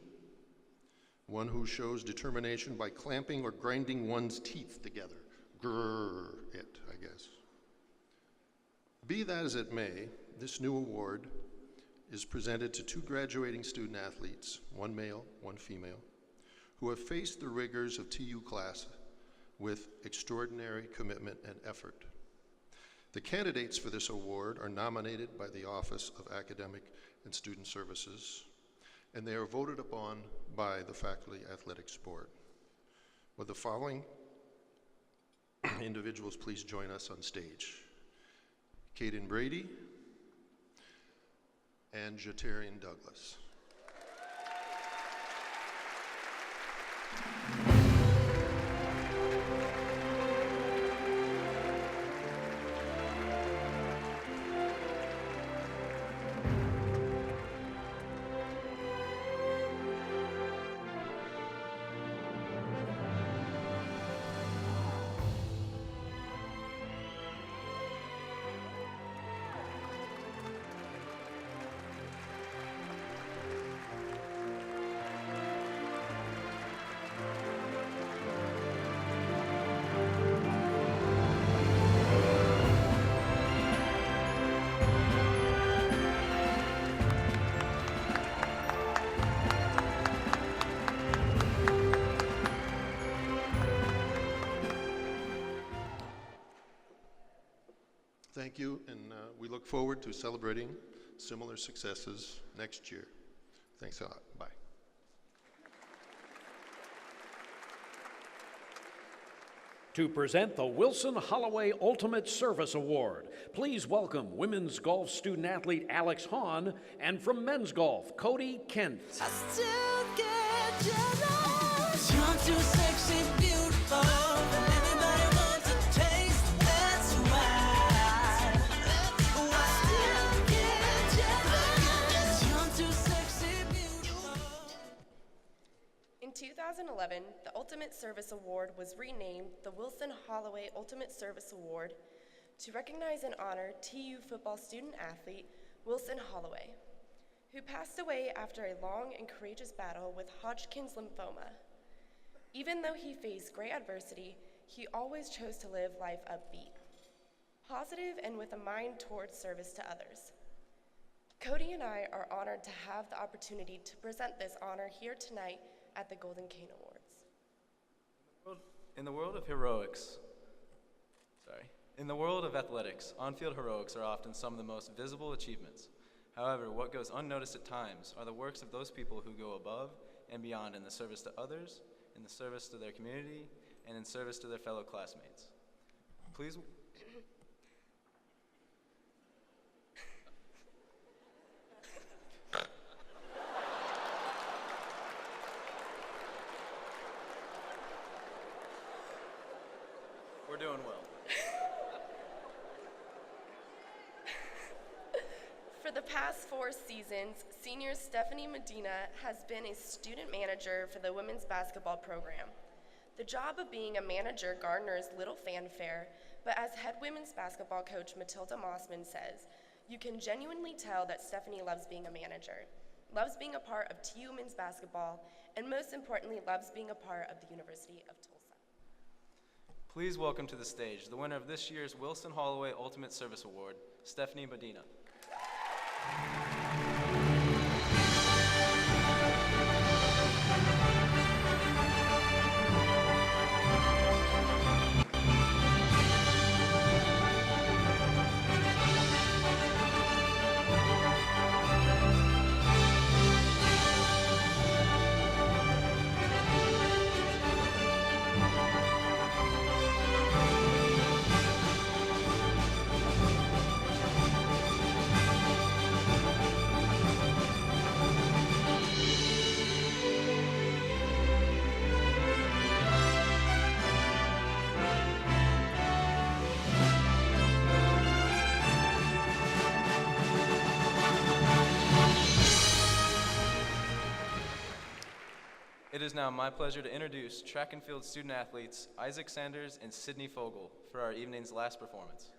Speaker 21: one who shows determination by clamping or grinding one's teeth together. Grrr it, I guess. Be that as it may, this new award is presented to 2 graduating student athletes, one male, one female, who have faced the rigors of TU class with extraordinary commitment and effort. The candidates for this award are nominated by the Office of Academic and Student Services, and they are voted upon by the Faculty Athletics Board. Would the following individuals please join us on stage? Caden Brady and Jatarian Douglas. thank you, and we look forward to celebrating similar successes next year. Thanks a lot. Bye.
Speaker 3: To present the Wilson Holloway Ultimate Service Award, please welcome women's golf student athlete Alex Hahn and from men's golf, Cody Kent.
Speaker 2: I still get jealous. You're too sexy, beautiful. Everybody wants a taste. That's why. I still get jealous. You're too sexy, beautiful.
Speaker 1: In 2011, the Ultimate Service Award was renamed the Wilson Holloway Ultimate Service Award to recognize and honor TU football student athlete Wilson Holloway, who passed away after a long and courageous battle with Hodgkin's lymphoma. Even though he faced great adversity, he always chose to live life upbeat, positive, and with a mind towards service to others. Cody and I are honored to have the opportunity to present this honor here tonight at the Golden Cane Awards.
Speaker 22: In the world of athletics, on-field heroics are often some of the most visible achievements. However, what goes unnoticed at times are the works of those people who go above and beyond in the service to others, in the service to their community, and in service to their fellow classmates. Please. We're doing well.
Speaker 1: For the past 4 seasons, senior Stephanie Medina has been a student manager for the women's basketball program. The job of being a manager garners little fanfare, but as head women's basketball coach Matilda Mossman says, you can genuinely tell that Stephanie loves being a manager, loves being a part of TU men's basketball, and most importantly, loves being a part of the University of Tulsa.
Speaker 22: Please welcome to the stage the winner of this year's Wilson Holloway Ultimate Service Award, Stephanie Medina. It is now my pleasure to introduce track and field student athletes Isaac Sanders and Sydney Fogel for our evening's last performance.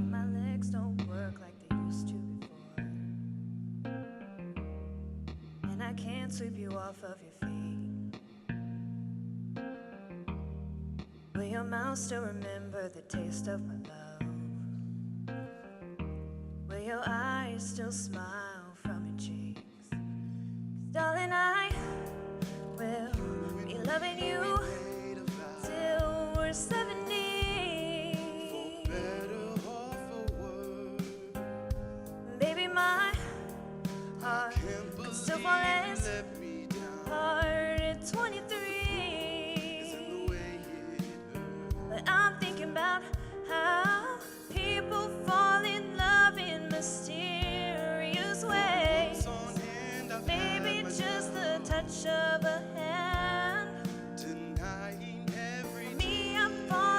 Speaker 2: My legs don't work like they used to before, and I can't sweep you off of your feet. Will your mouth still remember the taste of my love? Will your eyes still smile from your cheeks? 'Cause darling, I will be loving you till we're 70. Baby, my heart could still fall as hard at 23. But I'm thinking about how people fall in love in mysterious ways. Maybe just the touch of a hand. Me, I'm falling.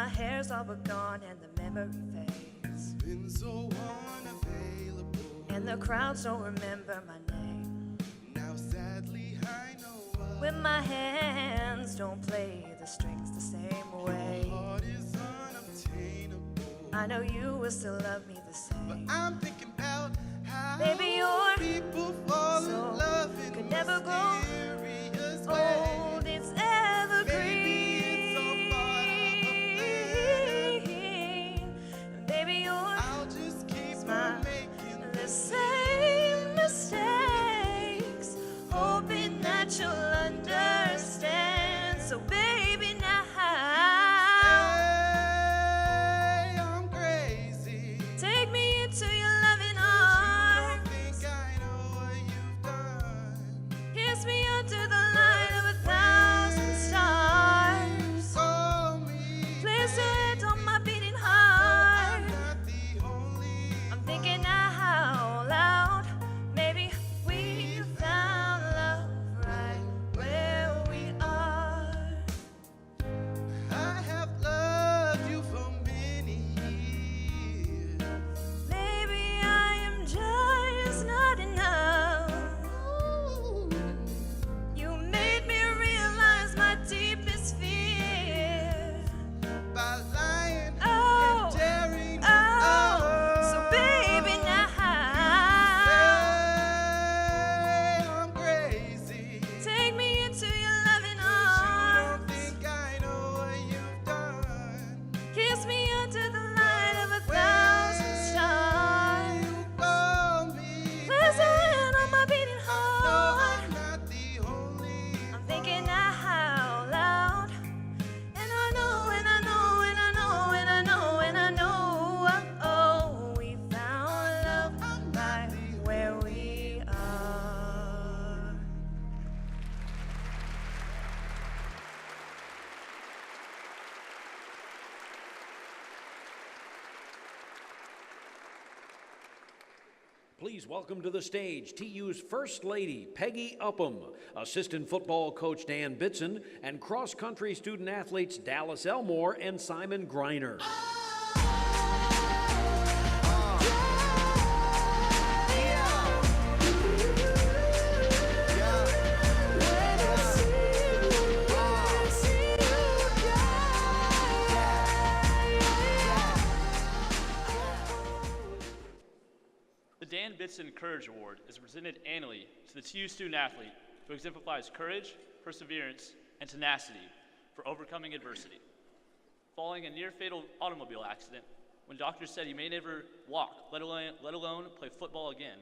Speaker 2: my hair's all but gone and the memory fades.
Speaker 7: Been so unavailable.
Speaker 2: And the crowds don't remember my name.
Speaker 7: Now sadly I know
Speaker 2: When my hands don't play the strings the same way.
Speaker 7: your heart is unobtainable.
Speaker 2: I know you will still love me the same.
Speaker 7: But I'm thinking about how
Speaker 2: Baby, you're
Speaker 7: people fall
Speaker 2: so
Speaker 7: in love in
Speaker 2: could never go
Speaker 7: mysterious ways.
Speaker 2: old, it's evergreen.
Speaker 7: Maybe it's all part of a plan.
Speaker 2: And baby, you're
Speaker 7: I'll just keep
Speaker 2: smile.
Speaker 7: on making
Speaker 2: The same mistakes, hoping that you'll understand. So baby, now
Speaker 7: Hey, I'm crazy.
Speaker 2: take me into your loving
Speaker 7: I
Speaker 2: arms.
Speaker 7: think I know what you've done.
Speaker 2: Kiss me under the light of 1,000 stars.
Speaker 7: Call me.
Speaker 2: Place your hand on my beating heart.
Speaker 7: I'm not the only.
Speaker 2: I'm thinking out loud. Maybe we found love right where we are.
Speaker 7: I have loved you for many years.
Speaker 2: Maybe I am just not enough. You made me realize my deepest fear.
Speaker 7: By lying
Speaker 2: Oh,
Speaker 7: and tearing
Speaker 2: oh,
Speaker 7: up.
Speaker 2: so baby now
Speaker 7: Hey, I'm crazy.
Speaker 2: take me into your loving
Speaker 7: You don't
Speaker 2: arms.
Speaker 7: think I know what you've done.
Speaker 2: Kiss me under the light of 1,000 stars.
Speaker 7: You call me.
Speaker 2: Place your hand on my beating
Speaker 7: No,
Speaker 2: heart.
Speaker 7: I'm not the only.
Speaker 2: I'm thinking out loud. And I know, and I know, and I know, and I know, and I know. Oh, we found love right where we are.
Speaker 3: Please welcome to the stage TU's First Lady, Peggy Upham, Assistant Football Coach Dan Bitson, and cross-country student athletes Dallas Elmore and Simon Greiner.
Speaker 4: The Dan Bitson Courage Award is presented annually to the TU student athlete who exemplifies courage, perseverance, and tenacity for overcoming adversity. Following a near-fatal automobile accident, when doctors said he may never walk, let alone play football again,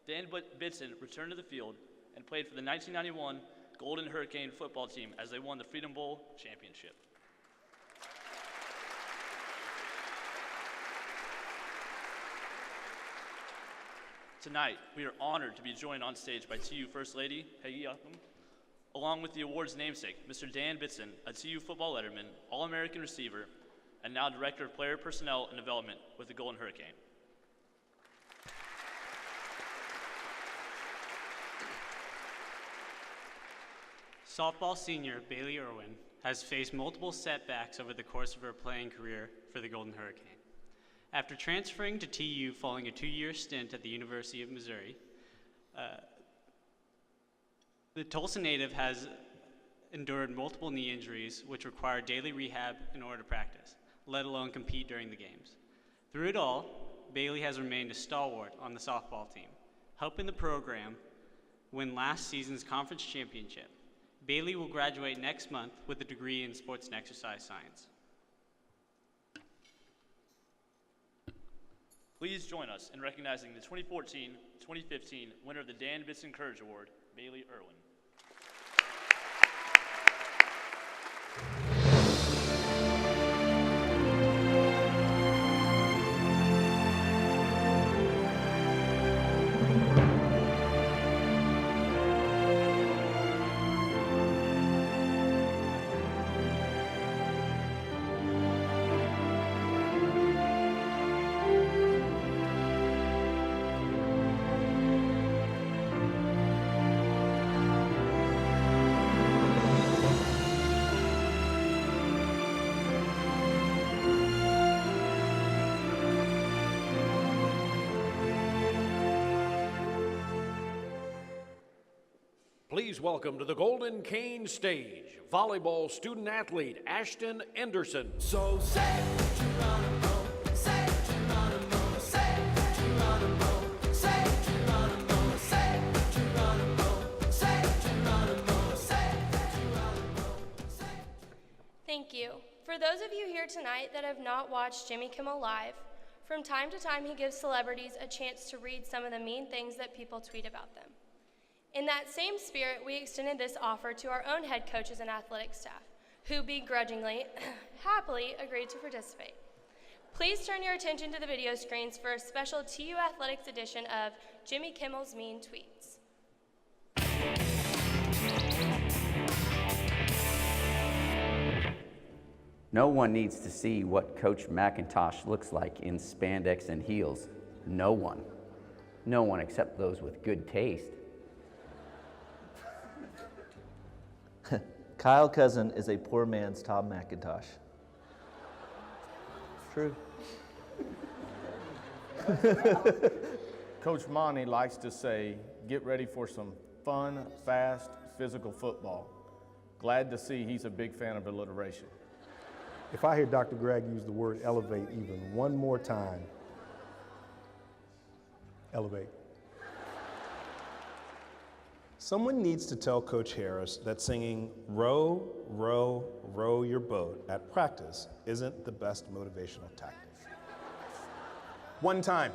Speaker 4: Dan Bitson returned to the field and played for the 1991 Golden Hurricane football team as they won the Freedom Bowl championship. Tonight, we are honored to be joined on stage by TU First Lady Peggy Upham, along with the award's namesake, Mr. Dan Bitson, a TU football letterman, All-American receiver, and now Director of Player Personnel and Development with the Golden Hurricane.
Speaker 5: Softball senior Bailey Irwin has faced multiple setbacks over the course of her playing career for the Golden Hurricane. After transferring to TU following a 2-year stint at the University of Missouri, the Tulsa native has endured multiple knee injuries which require daily rehab in order to practice, let alone compete during the games. Through it all, Bailey has remained a stalwart on the softball team, helping the program win last season's conference championship. Bailey will graduate next month with a degree in sports and exercise science.
Speaker 4: Please join us in recognizing the 2014-2015 winner of the Dan Bitson Courage Award, Bailey Irwin.
Speaker 3: Please welcome to the Golden Cane stage, volleyball student athlete Ashton Anderson.
Speaker 2: So say Geronimo, say Geronimo, say Geronimo, say Geronimo, say Geronimo, say Geronimo, say Geronimo, say.
Speaker 1: Thank you. For those of you here tonight that have not watched Jimmy Kimmel Live, from time to time he gives celebrities a chance to read some of the mean things that people tweet about them. In that same spirit, we extended this offer to our own head coaches and athletic staff, who begrudgingly, happily agreed to participate. Please turn your attention to the video screens for a special TU Athletics edition of Jimmy Kimmel's Mean Tweets.
Speaker 8: No one needs to see what Coach McIntosh looks like in spandex and heels. No one. No one except those with good taste.
Speaker 12: Kyle Cousin is a poor man's Tom McIntosh.
Speaker 23: True. Coach Monty likes to say, get ready for some fun, fast, physical football. Glad to see he's a big fan of alliteration.
Speaker 24: If I hear Dr. Gregg use the word elevate even one more time, elevate.
Speaker 25: Someone needs to tell Coach Harris that singing row, row, row your boat at practice isn't the best motivational tactic. One time.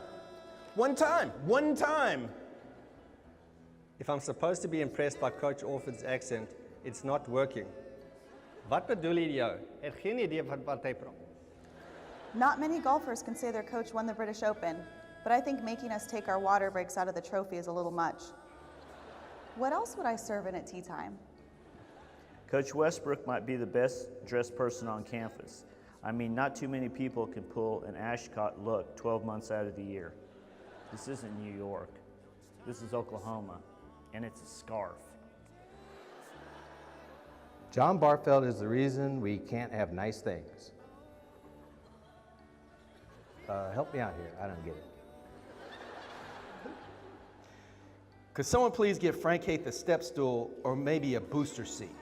Speaker 25: One time. One time.
Speaker 26: If I'm supposed to be impressed by Coach Orford's accent, it's not working. Wat bedoel jy jou? Het geen idee van wat hy praat.
Speaker 27: Not many golfers can say their coach won the British Open, but I think making us take our water breaks out of the trophy is a little much. What else would I serve in at tea time?
Speaker 28: Coach Westbrook might be the best dressed person on campus. I mean, not too many people can pull an Ashcott look 12 months out of the year. This isn't New York. This is Oklahoma, and it's a scarf.
Speaker 29: John Bartfeld is the reason we can't have nice things. Help me out here, I don't get it.
Speaker 30: Could someone please give Frank Haith a step stool or maybe a booster seat?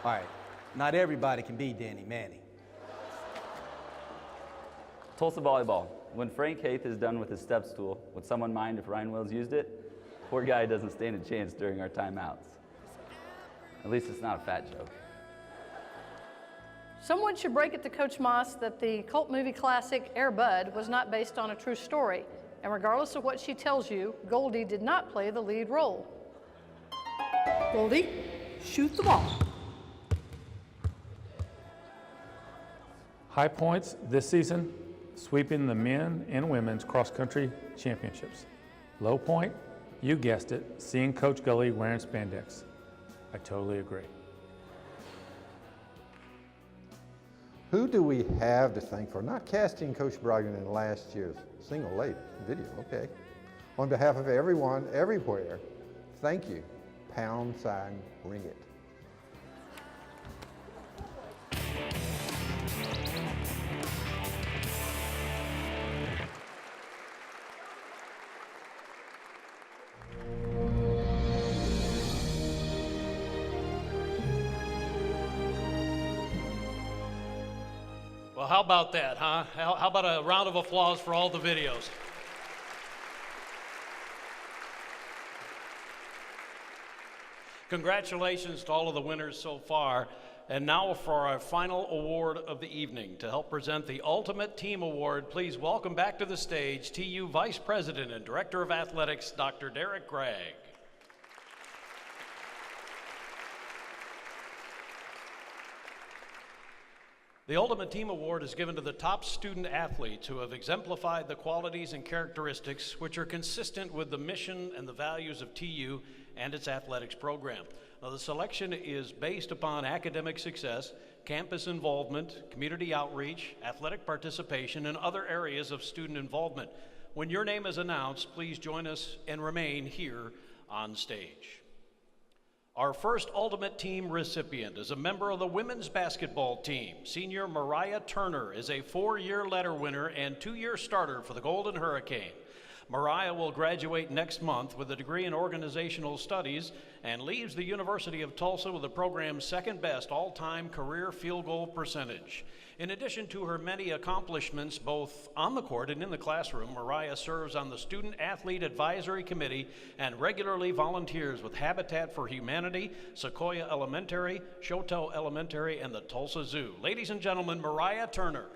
Speaker 30: All right, not everybody can be Danny Manning.
Speaker 8: Tulsa volleyball. When Frank Haith is done with his step stool, would someone mind if Ryan Wills used it? Poor guy doesn't stand a chance during our timeouts. At least it's not a fat joke.
Speaker 31: Someone should break it to Coach Moss that the cult movie classic Air Bud was not based on a true story. And regardless of what she tells you, Goldie did not play the lead role. Goldie, shoot the ball.
Speaker 32: High points this season, sweeping the men and women's cross-country championships. Low point, you guessed it, seeing Coach Gully wearing spandex. I totally agree.
Speaker 18: Who do we have to thank for not casting Coach Brogdon in last year's single late video? Okay. On behalf of everyone, everywhere, thank you. #Ring it.
Speaker 3: Well, how about that, huh? How about a round of applause for all the videos? Congratulations to all of the winners so far. And now for our final award of the evening. To help present the Ultimate Team Award, please welcome back to the stage TU Vice President and Director of Athletics, Dr. Derek Gregg. The Ultimate Team Award is given to the top student athletes who have exemplified the qualities and characteristics which are consistent with the mission and the values of TU and its athletics program. Now, the selection is based upon academic success, campus involvement, community outreach, athletic participation, and other areas of student involvement. When your name is announced, please join us and remain here on stage. Our first Ultimate Team recipient is a member of the women's basketball team. Senior Mariah Turner is a 4-year letter winner and 2-year starter for the Golden Hurricane. Mariah will graduate next month with a degree in organizational studies and leaves the University of Tulsa with the program's second best all-time career field goal percentage. In addition to her many accomplishments both on the court and in the classroom, Mariah serves on the Student Athlete Advisory Committee and regularly volunteers with Habitat for Humanity, Sequoia Elementary, Choteau Elementary, and the Tulsa Zoo. Ladies and gentlemen, Mariah Turner.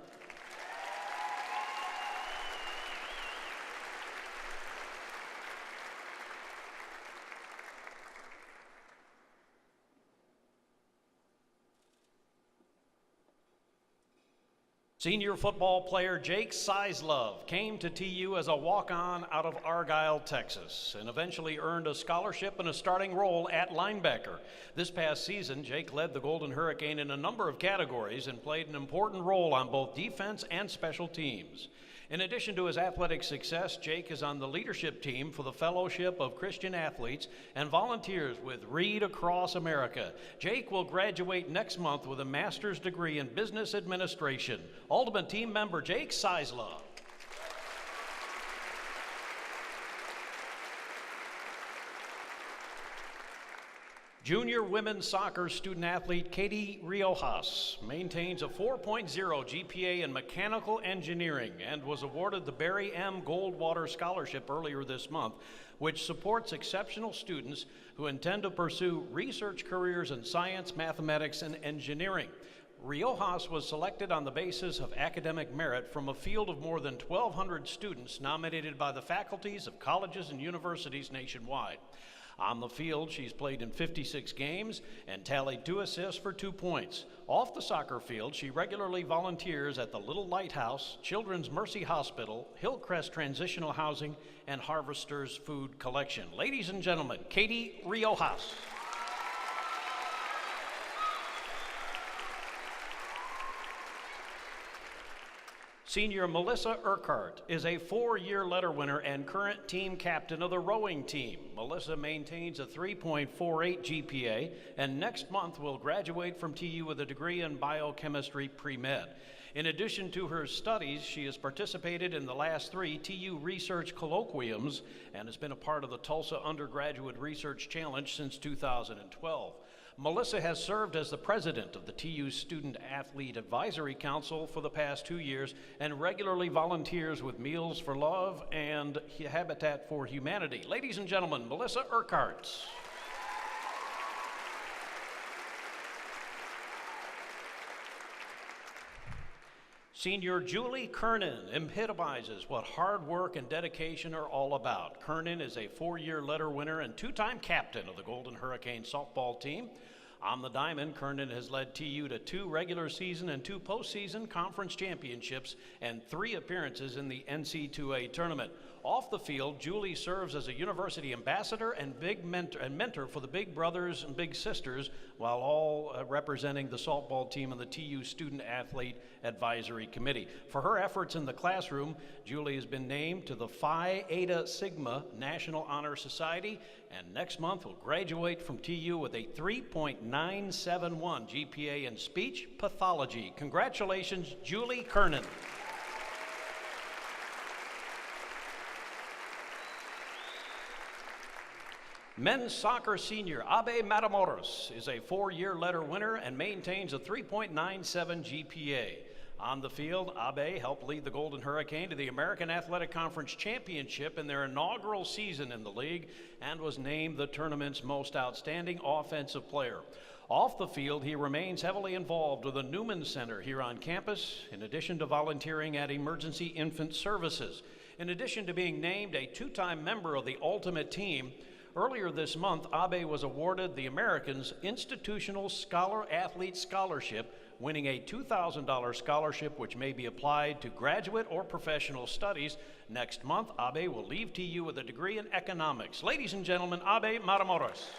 Speaker 3: Senior football player Jake Sizlove came to TU as a walk-on out of Argyle, Texas, and eventually earned a scholarship and a starting role at linebacker. This past season, Jake led the Golden Hurricane in a number of categories and played an important role on both defense and special teams. In addition to his athletic success, Jake is on the leadership team for the Fellowship of Christian Athletes and volunteers with Read Across America. Jake will graduate next month with a master's degree in business administration. Ultimate team member Jake Sizlove. Junior women's soccer student athlete Katie Riojas maintains a 4.0 GPA in mechanical engineering and was awarded the Barry M. Goldwater Scholarship earlier this month, which supports exceptional students who intend to pursue research careers in science, mathematics, and engineering. Riojas was selected on the basis of academic merit from a field of more than 1,200 students nominated by the faculties of colleges and universities nationwide. On the field, she's played in 56 games and tallied 2 assists for 2 points. Off the soccer field, she regularly volunteers at the Little Lighthouse, Children's Mercy Hospital, Hillcrest Transitional Housing, and Harvester's Food Collection. Ladies and gentlemen, Katie Riojas. Senior Melissa Urquhart is a 4-year letter winner and current team captain of the rowing team. Melissa maintains a 3.48 GPA and next month will graduate from TU with a degree in biochemistry pre-med. In addition to her studies, she has participated in the last 3 TU Research Colloquiums and has been a part of the Tulsa Undergraduate Research Challenge since 2012. Melissa has served as the president of the TU Student Athlete Advisory Council for the past 2 years and regularly volunteers with Meals for Love and Habitat for Humanity. Ladies and gentlemen, Melissa Urquhart. Senior Julie Kernan epitomizes what hard work and dedication are all about. Kernan is a 4-year letter winner and 2-time captain of the Golden Hurricane softball team. On the diamond, Kernan has led TU to 2 regular season and 2 postseason conference championships and 3 appearances in the NC2A tournament. Off the field, Julie serves as a university ambassador and mentor for the Big Brothers and Big Sisters, while all representing the softball team and the TU Student Athlete Advisory Committee. For her efforts in the classroom, Julie has been named to the Phi Eta Sigma National Honor Society, and next month will graduate from TU with a 3.971 GPA in speech pathology. Congratulations, Julie Kernan. Men's soccer senior Abe Matamoros is a 4-year letter winner and maintains a 3.97 GPA. On the field, Abe helped lead the Golden Hurricane to the American Athletic Conference Championship in their inaugural season in the league and was named the tournament's most outstanding offensive player. Off the field, he remains heavily involved with the Newman Center here on campus, in addition to volunteering at Emergency Infant Services. In addition to being named a 2-time member of the Ultimate Team, earlier this month, Abe was awarded the Americans Institutional Scholar Athlete Scholarship, winning a $2,000 scholarship which may be applied to graduate or professional studies. Next month, Abe will leave TU with a degree in economics. Ladies and gentlemen, Abe Matamoros.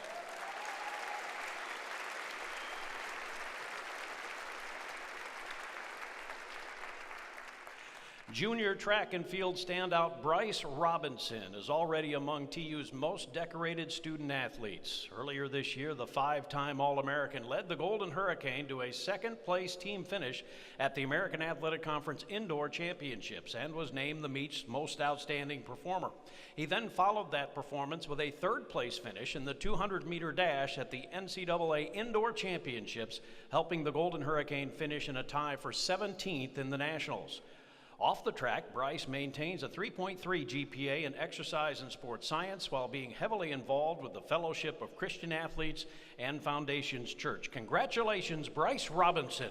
Speaker 3: Junior track and field standout Bryce Robinson is already among TU's most decorated student athletes. Earlier this year, the 5-time All-American led the Golden Hurricane to a second-place team finish at the American Athletic Conference Indoor Championships and was named the meet's most outstanding performer. He then followed that performance with a third-place finish in the 200-meter dash at the NCAA Indoor Championships, helping the Golden Hurricane finish in a tie for 17th in the Nationals. Off the track, Bryce maintains a 3.3 GPA in exercise and sports science while being heavily involved with the Fellowship of Christian Athletes and Foundations Church. Congratulations, Bryce Robinson.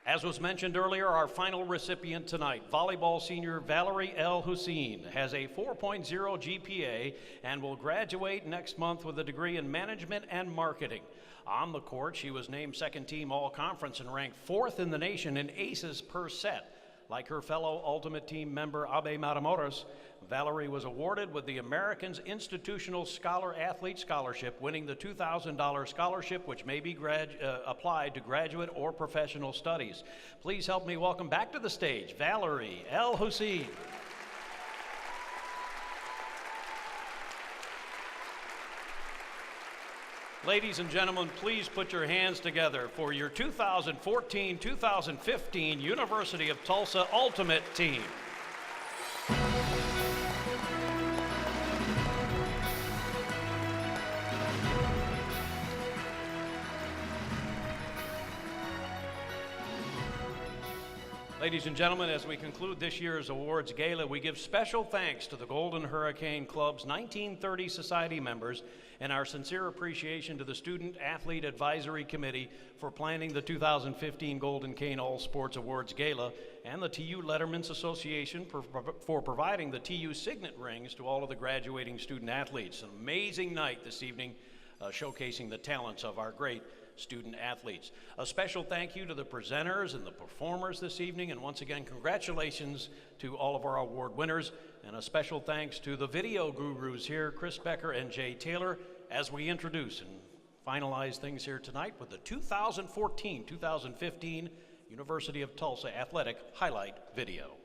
Speaker 3: As was mentioned earlier, our final recipient tonight, volleyball senior Valerie L. Hussein, has a 4.0 GPA and will graduate next month with a degree in management and marketing. On the court, she was named second team all-conference and ranked 4th in the nation in aces per set. Like her fellow Ultimate Team member Abe Matamoros, Valerie was awarded with the Americans Institutional Scholar Athlete Scholarship, winning the $2,000 scholarship, which may be applied to graduate or professional studies. Please help me welcome back to the stage Valerie L. Hussein. Ladies and gentlemen, please put your hands together for your 2014-2015 University of Tulsa Ultimate Team. Ladies and gentlemen, as we conclude this year's awards gala, we give special thanks to the Golden Hurricane Club's 1930 Society members and our sincere appreciation to the Student Athlete Advisory Committee for planning the 2015 Golden Cane All Sports Awards Gala and the TU Letterman's Association for providing the TU Signet rings to all of the graduating student athletes. An amazing night this evening, showcasing the talents of our great student athletes. A special thank you to the presenters and the performers this evening, and once again, congratulations to all of our award winners, and a special thanks to the video gurus here, Chris Becker and Jay Taylor, as we introduce and finalize things here tonight with the 2014-2015 University of Tulsa Athletic Highlight Video.